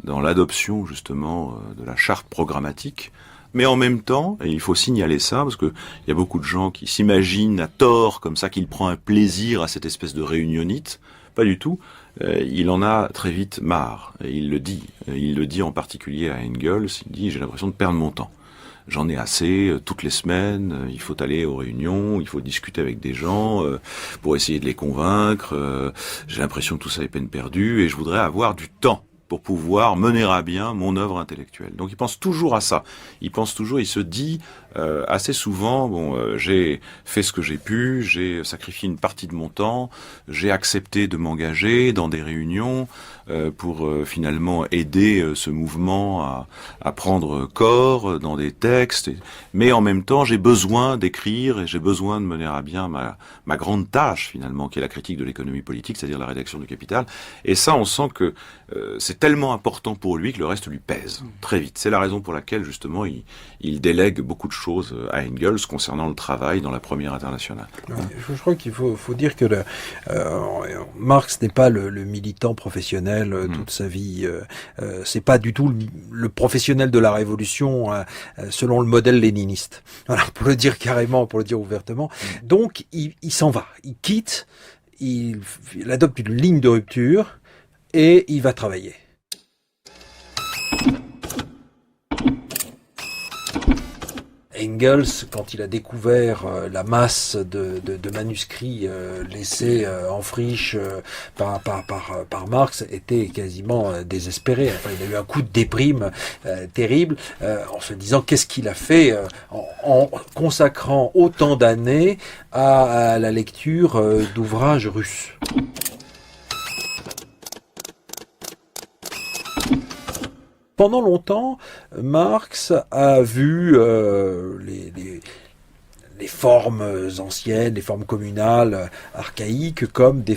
dans l'adoption justement de la charte programmatique. Mais en même temps, et il faut signaler ça, parce que il y a beaucoup de gens qui s'imaginent à tort comme ça qu'il prend un plaisir à cette espèce de réunionnite. Pas du tout. Il en a très vite marre. Et il le dit. Il le dit en particulier à Engels. Il dit « j'ai l'impression de perdre mon temps. J'en ai assez, toutes les semaines, il faut aller aux réunions, il faut discuter avec des gens pour essayer de les convaincre. J'ai l'impression que tout ça est peine perdue et je voudrais avoir du temps pour pouvoir mener à bien mon œuvre intellectuelle. » Donc il pense toujours à ça. Il pense toujours, il se dit assez souvent, j'ai fait ce que j'ai pu, j'ai sacrifié une partie de mon temps, j'ai accepté de m'engager dans des réunions pour finalement aider ce mouvement à prendre corps dans des textes. Mais en même temps, j'ai besoin d'écrire et j'ai besoin de mener à bien ma grande tâche finalement, qui est la critique de l'économie politique, c'est-à-dire la rédaction du Capital. Et ça, on sent que c'est tellement important pour lui que le reste lui pèse très vite. C'est la raison pour laquelle justement il délègue beaucoup de choses à Engels concernant le travail dans la Première Internationale. Je crois qu'il faut dire que Marx n'est pas le militant professionnel toute sa vie. C'est pas du tout le professionnel de la Révolution selon le modèle léniniste. Voilà, pour le dire carrément, pour le dire ouvertement. Donc il s'en va, il quitte, il adopte une ligne de rupture et il va travailler. Engels, quand il a découvert la masse de manuscrits laissés en friche par Marx, était quasiment désespéré. Enfin, il a eu un coup de déprime terrible en se disant qu'est-ce qu'il a fait en consacrant autant d'années à la lecture d'ouvrages russes. Pendant longtemps, Marx a vu les formes anciennes, les formes communales, archaïques, comme des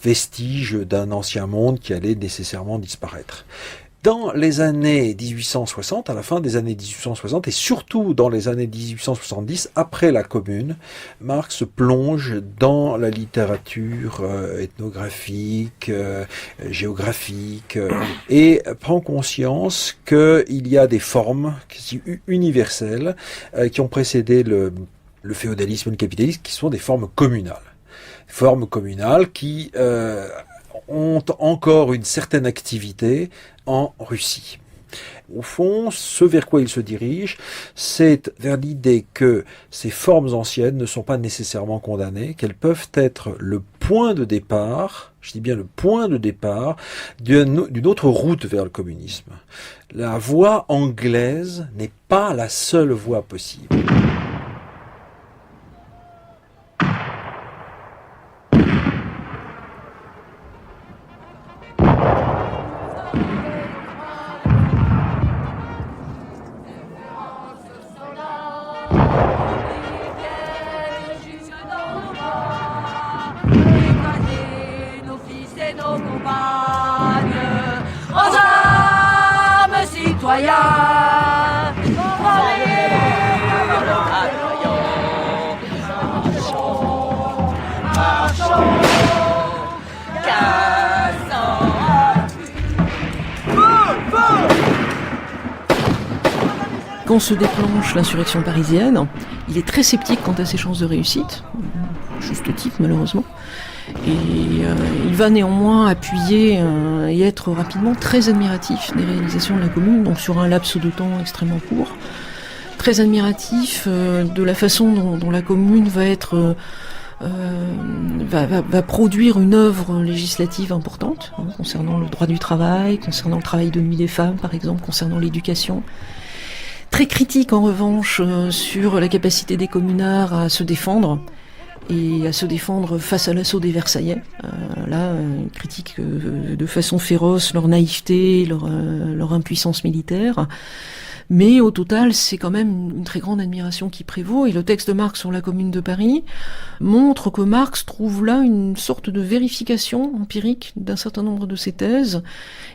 vestiges d'un ancien monde qui allait nécessairement disparaître. Dans les années 1860, à la fin des années 1860, et surtout dans les années 1870, après la Commune, Marx plonge dans la littérature ethnographique, géographique, et prend conscience qu'il y a des formes universelles qui ont précédé le féodalisme et le capitalisme, qui sont des formes communales. Formes communales qui ont encore une certaine activité en Russie. Au fond, ce vers quoi il se dirige, c'est vers l'idée que ces formes anciennes ne sont pas nécessairement condamnées, qu'elles peuvent être le point de départ, je dis bien le point de départ, d'une autre route vers le communisme. La voie anglaise n'est pas la seule voie possible. Quand se déclenche l'insurrection parisienne, il est très sceptique quant à ses chances de réussite, juste titre malheureusement, et il va néanmoins appuyer et être rapidement très admiratif des réalisations de la Commune, donc sur un laps de temps extrêmement court, très admiratif de la façon dont la Commune va être va produire une œuvre législative importante concernant le droit du travail, concernant le travail de nuit des femmes, par exemple, concernant l'éducation. Très critique en revanche sur la capacité des communards à se défendre et à se défendre face à l'assaut des Versaillais. Une critique de façon féroce leur naïveté, leur impuissance militaire. Mais au total, c'est quand même une très grande admiration qui prévaut. Et le texte de Marx sur la Commune de Paris montre que Marx trouve là une sorte de vérification empirique d'un certain nombre de ses thèses,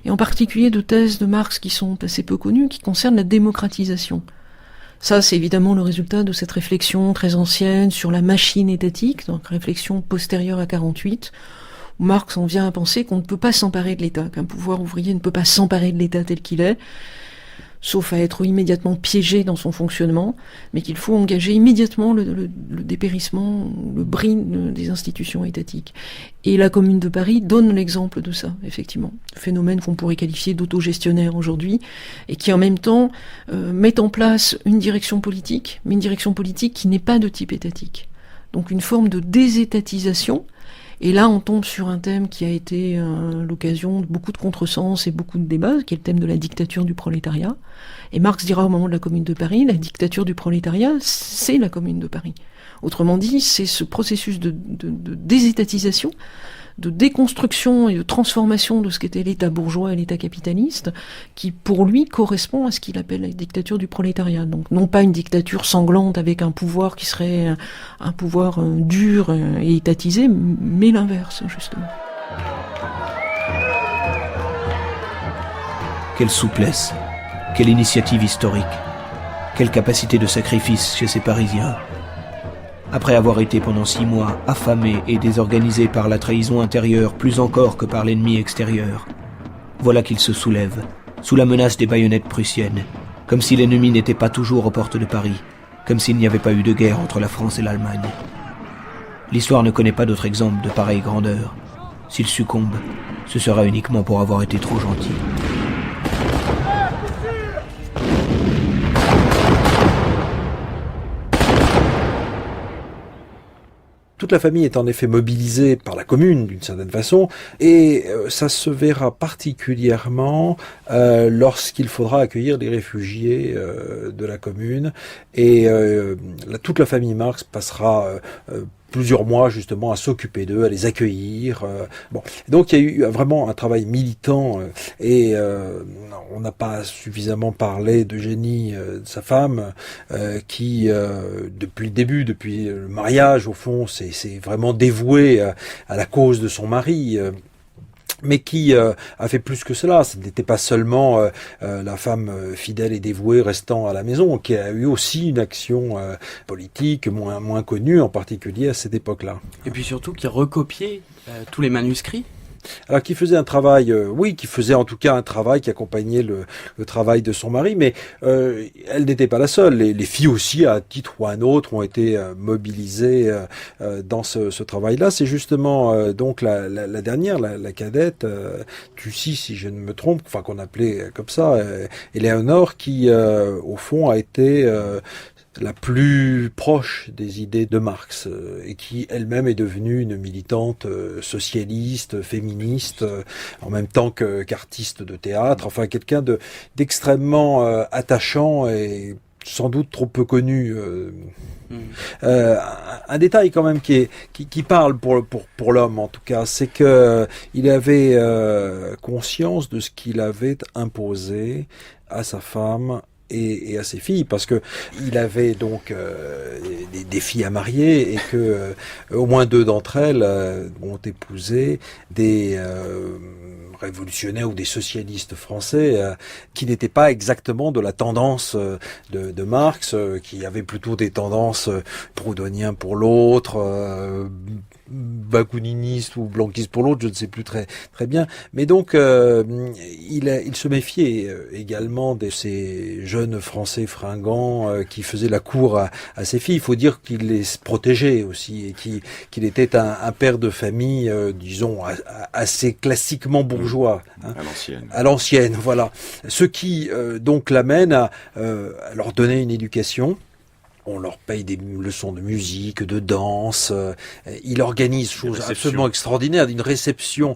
et en particulier de thèses de Marx qui sont assez peu connues, qui concernent la démocratisation. Ça, c'est évidemment le résultat de cette réflexion très ancienne sur la machine étatique, donc réflexion postérieure à 48, où Marx en vient à penser qu'on ne peut pas s'emparer de l'État, qu'un pouvoir ouvrier ne peut pas s'emparer de l'État tel qu'il est, sauf à être immédiatement piégé dans son fonctionnement, mais qu'il faut engager immédiatement le dépérissement, le bris des institutions étatiques. Et la Commune de Paris donne l'exemple de ça, effectivement. Phénomène qu'on pourrait qualifier d'autogestionnaire aujourd'hui, et qui en même temps met en place une direction politique, mais une direction politique qui n'est pas de type étatique. Donc une forme de désétatisation. Et là, on tombe sur un thème qui a été l'occasion de beaucoup de contresens et beaucoup de débats, qui est le thème de la dictature du prolétariat. Et Marx dira au moment de la Commune de Paris, la dictature du prolétariat, c'est la Commune de Paris. Autrement dit, c'est ce processus de désétatisation, de déconstruction et de transformation de ce qu'était l'État bourgeois et l'État capitaliste, qui pour lui correspond à ce qu'il appelle la dictature du prolétariat. Donc non pas une dictature sanglante avec un pouvoir qui serait un pouvoir dur et étatisé, mais l'inverse justement. Quelle souplesse, quelle initiative historique, quelle capacité de sacrifice chez ces Parisiens. Après avoir été pendant 6 mois affamés et désorganisés par la trahison intérieure plus encore que par l'ennemi extérieur, voilà qu'ils se soulèvent, sous la menace des baïonnettes prussiennes, comme si l'ennemi n'était pas toujours aux portes de Paris, comme s'il n'y avait pas eu de guerre entre la France et l'Allemagne. L'histoire ne connaît pas d'autre exemple de pareille grandeur. S'ils succombent, ce sera uniquement pour avoir été trop gentils. Toute la famille est en effet mobilisée par la Commune d'une certaine façon, et ça se verra particulièrement lorsqu'il faudra accueillir les réfugiés de la Commune, et toute la famille Marx passera plusieurs mois justement à s'occuper d'eux, à les accueillir. Donc il y a eu vraiment un travail militant, et on n'a pas suffisamment parlé d'Eugénie, de sa femme, qui depuis le début, depuis le mariage au fond, s'est vraiment dévouée à la cause de son mari. Mais qui a fait plus que cela. Ce n'était pas seulement la femme fidèle et dévouée restant à la maison, qui a eu aussi une action politique moins connue, en particulier à cette époque-là. Et puis surtout qui recopiait tous les manuscrits. Alors qui faisait un travail, qui faisait en tout cas un travail qui accompagnait le travail de son mari, mais elle n'était pas la seule. Les filles aussi, à un titre ou à un autre, ont été mobilisées dans ce travail-là. C'est justement donc la dernière, la cadette, Tucy, si je ne me trompe, enfin qu'on appelait comme ça, Éléonore, qui au fond a été la plus proche des idées de Marx, et qui elle-même est devenue une militante socialiste, féministe, en même temps qu'artiste de théâtre, enfin quelqu'un d'extrêmement attachant et sans doute trop peu connu. Un détail quand même qui parle pour l'homme en tout cas, c'est que il avait conscience de ce qu'il avait imposé à sa femme et à ses filles, parce que il avait donc des filles à marier, et que au moins 2 d'entre elles ont épousé des révolutionnaires ou des socialistes français qui n'étaient pas exactement de la tendance de Marx, qui avait plutôt des tendances proudhoniens pour l'autre, bakuniniste ou blanquiste pour l'autre, je ne sais plus très bien. Mais donc il se méfiait également de ces jeunes Français fringants qui faisaient la cour à ses filles. Il faut dire qu'il les protégeait aussi, et qu'il était un père de famille, disons, assez classiquement bourgeois. Hein, à l'ancienne, voilà. Ce qui donc l'amène à leur donner une éducation On leur paye des leçons de musique, de danse. Il organise chose absolument extraordinaire, une réception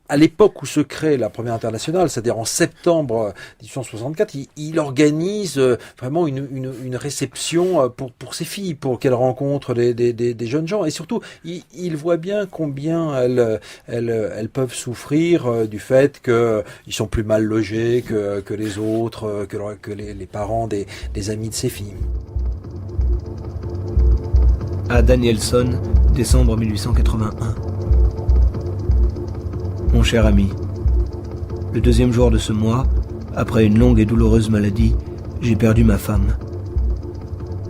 à l'époque où se crée la Première Internationale, c'est-à-dire en septembre 1864. Il organise vraiment une réception pour ses filles, pour qu'elles rencontrent des jeunes gens. Et surtout, il voit bien combien elles peuvent souffrir du fait qu'ils sont plus mal logés que les autres, que les parents des amis de ses filles. À Danielson, décembre 1881. Mon cher ami, le 2e jour de ce mois, après une longue et douloureuse maladie, j'ai perdu ma femme.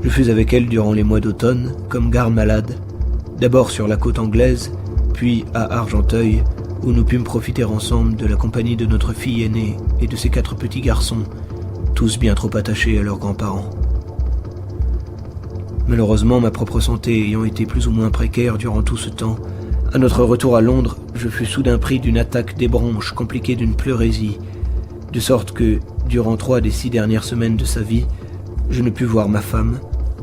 Je fus avec elle durant les mois d'automne, comme garde-malade, d'abord sur la côte anglaise, puis à Argenteuil, où nous pûmes profiter ensemble de la compagnie de notre fille aînée et de ses 4 petits garçons, tous bien trop attachés à leurs grands-parents. Malheureusement, ma propre santé ayant été plus ou moins précaire durant tout ce temps, à notre retour à Londres, je fus soudain pris d'une attaque des bronches compliquée d'une pleurésie, de sorte que, durant 3 des 6 dernières semaines de sa vie, je ne pus voir ma femme,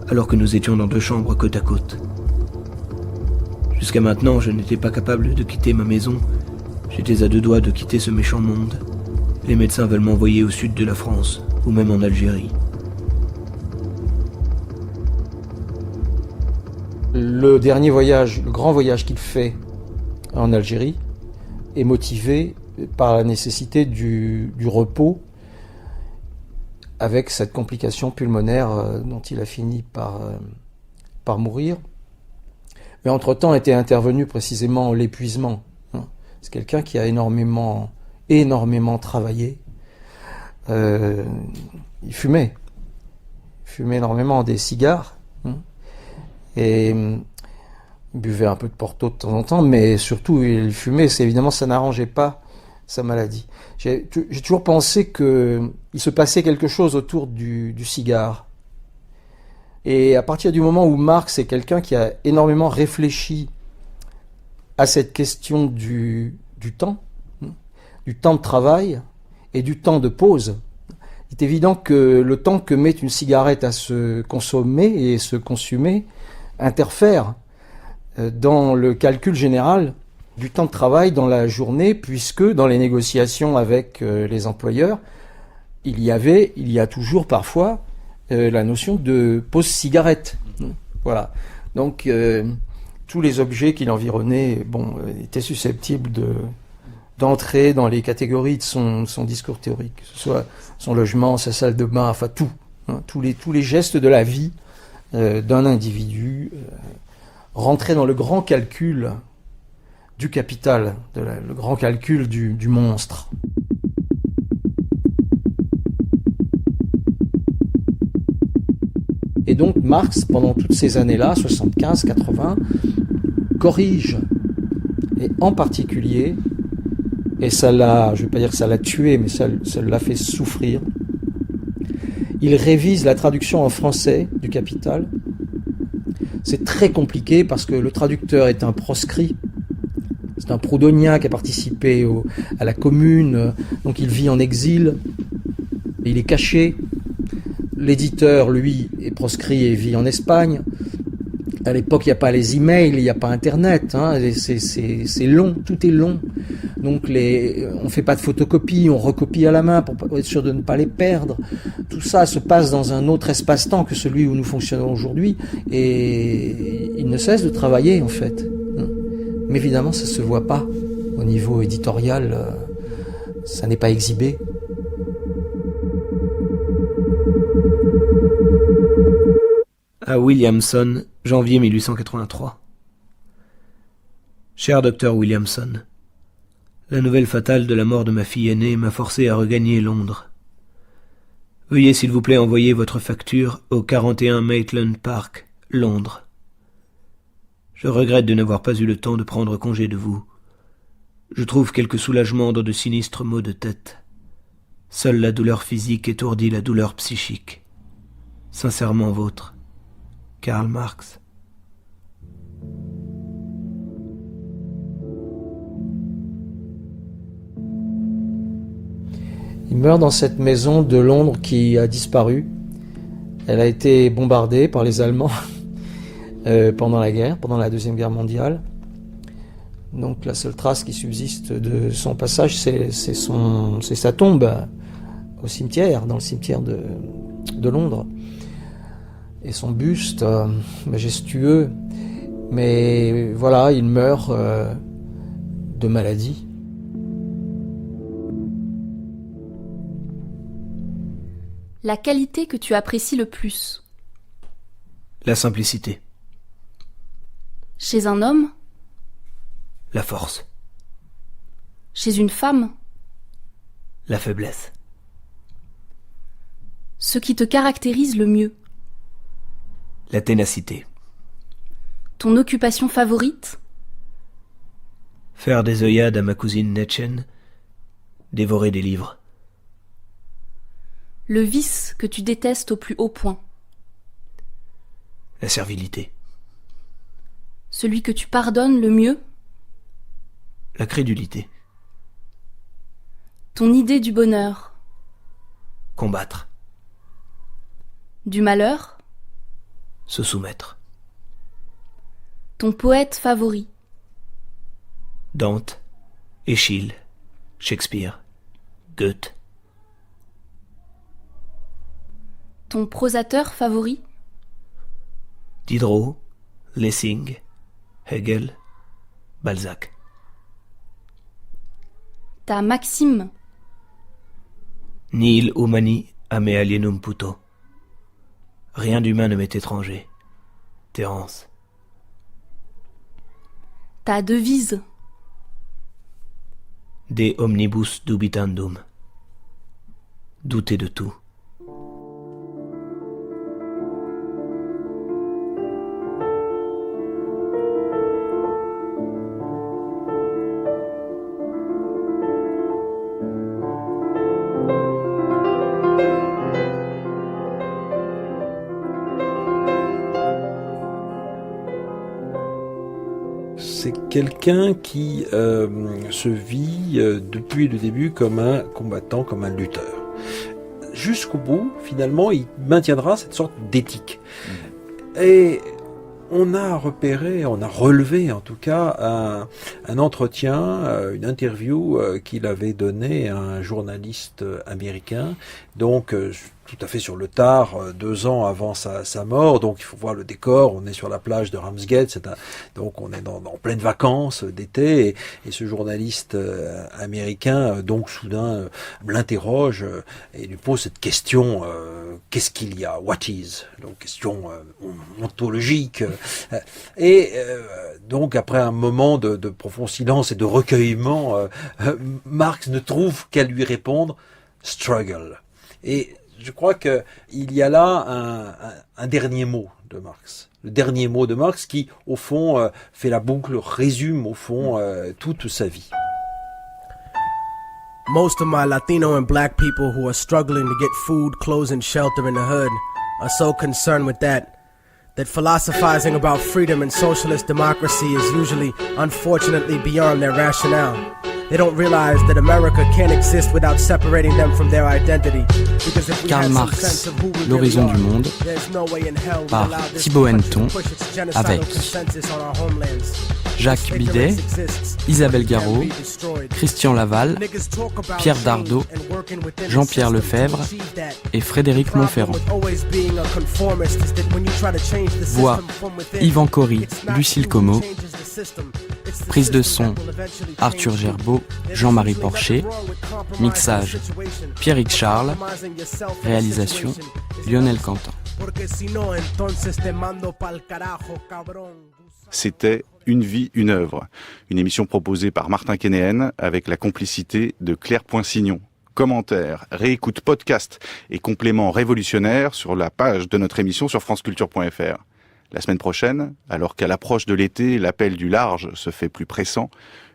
alors que nous étions dans 2 chambres côte à côte. Jusqu'à maintenant, je n'étais pas capable de quitter ma maison. J'étais à 2 doigts de quitter ce méchant monde. Les médecins veulent m'envoyer au sud de la France, ou même en Algérie. Le dernier voyage, le grand voyage qu'il fait en Algérie, est motivé par la nécessité du repos avec cette complication pulmonaire dont il a fini par mourir. Mais entre-temps était intervenu précisément l'épuisement. C'est quelqu'un qui a énormément travaillé. Il fumait énormément des cigares. Et il buvait un peu de Porto de temps en temps, mais surtout il fumait. Évidemment, ça n'arrangeait pas sa maladie. J'ai toujours pensé qu'il se passait quelque chose autour du cigare. Et à partir du moment où Marx est quelqu'un qui a énormément réfléchi à cette question du temps de travail et du temps de pause, il est évident que le temps que met une cigarette à se consommer et se consumer interfère dans le calcul général du temps de travail dans la journée, puisque dans les négociations avec les employeurs, il y a toujours parfois la notion de pause cigarette. Voilà. Donc tous les objets qui l'environnaient, étaient susceptibles d'entrer dans les catégories de son discours théorique, que ce soit son logement, sa salle de bain, enfin tout, tous les gestes de la vie d'un individu rentrer dans le grand calcul du capital, le grand calcul du monstre. Et donc Marx, pendant toutes ces années-là, 75, 80, corrige, et en particulier, et ça l'a, je ne vais pas dire que ça l'a tué, mais ça l'a fait souffrir, il révise la traduction en français du Capital. C'est très compliqué parce que le traducteur est un proscrit. C'est un proudhonien qui a participé à la Commune, donc il vit en exil, et il est caché. L'éditeur, lui, est proscrit et vit en Espagne. À l'époque, il n'y a pas les emails, il n'y a pas Internet, c'est long, tout est long. Donc on ne fait pas de photocopie, on recopie à la main pour être sûr de ne pas les perdre. Tout ça se passe dans un autre espace-temps que celui où nous fonctionnons aujourd'hui, et il ne cesse de travailler en fait. Mais évidemment, ça ne se voit pas au niveau éditorial, ça n'est pas exhibé. À Williamson, janvier 1883. Cher docteur Williamson, la nouvelle fatale de la mort de ma fille aînée m'a forcé à regagner Londres. Veuillez s'il vous plaît envoyer votre facture au 41 Maitland Park, Londres. Je regrette de n'avoir pas eu le temps de prendre congé de vous. Je trouve quelque soulagement dans de sinistres maux de tête. Seule la douleur physique étourdit la douleur psychique. Sincèrement vôtre, Karl Marx. Il meurt dans cette maison de Londres qui a disparu Elle a été bombardée par les Allemands pendant la Deuxième Guerre mondiale. Donc la seule trace qui subsiste de son passage, c'est sa tombe au cimetière, dans le cimetière de Londres. Et son buste majestueux. Mais voilà, il meurt de maladie. La qualité que tu apprécies le plus? La simplicité. Chez un homme? La force. Chez une femme? La faiblesse. Ce qui te caractérise le mieux? La ténacité. Ton occupation favorite? Faire des œillades à ma cousine Netchen, dévorer des livres. Le vice que tu détestes au plus haut point? La servilité. Celui que tu pardonnes le mieux? La crédulité. Ton idée du bonheur? Combattre. Du malheur? Se soumettre. Ton poète favori? Dante, Échille, Shakespeare, Goethe. Ton prosateur favori? Diderot, Lessing, Hegel, Balzac. Ta maxime? Nihil humani a me alienum puto. Rien d'humain ne m'est étranger. Terence. Ta devise? De omnibus dubitandum. Douter de tout. C'est quelqu'un qui se vit depuis le début comme un combattant, comme un lutteur. Jusqu'au bout, finalement, il maintiendra cette sorte d'éthique. Et on a repéré, on a relevé en tout cas un entretien, une interview qu'il avait donnée à un journaliste américain, donc tout à fait sur le tard, 2 ans avant sa mort. Donc il faut voir le décor, on est sur la plage de Ramsgate, donc on est en pleine vacances d'été, et ce journaliste américain donc soudain l'interroge et lui pose cette question, qu'est-ce qu'il y a, what is, donc question ontologique, et donc après un moment de profond silence et de recueillement, Marx ne trouve qu'à lui répondre struggle. Et je crois qu'il y a là un dernier mot de Marx. Le dernier mot de Marx qui, au fond, fait la boucle, résume, au fond, toute sa vie. Most of my Latino and black people who are struggling to get food, clothes, and shelter in the hood are so concerned with that philosophizing about freedom and socialist democracy is usually, unfortunately, beyond their rationale. They don't realize that America can't exist without separating them from their identity. Karl Marx, L'horizon du monde, par Thibaut Henneton, avec Jacques Bidet, Isabelle Garot, Christian Laval, Pierre Dardot, Jean-Pierre Lefebvre et Frédéric Montferrand. Voix Yvan Cory, Lucille Como. Prise de son Arthur Gerbeau, Jean-Marie Porcher. Mixage Pierrick Charles. Réalisation Lionel Quentin. C'était Une vie, une œuvre, une émission proposée par Martin Kénéen avec la complicité de Claire Poinsignon. Commentaires, réécoute podcast et compléments révolutionnaires sur la page de notre émission sur franceculture.fr. La semaine prochaine, alors qu'à l'approche de l'été, l'appel du large se fait plus pressant,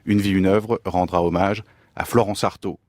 Une vie, une œuvre rendra hommage à Florence Artaud.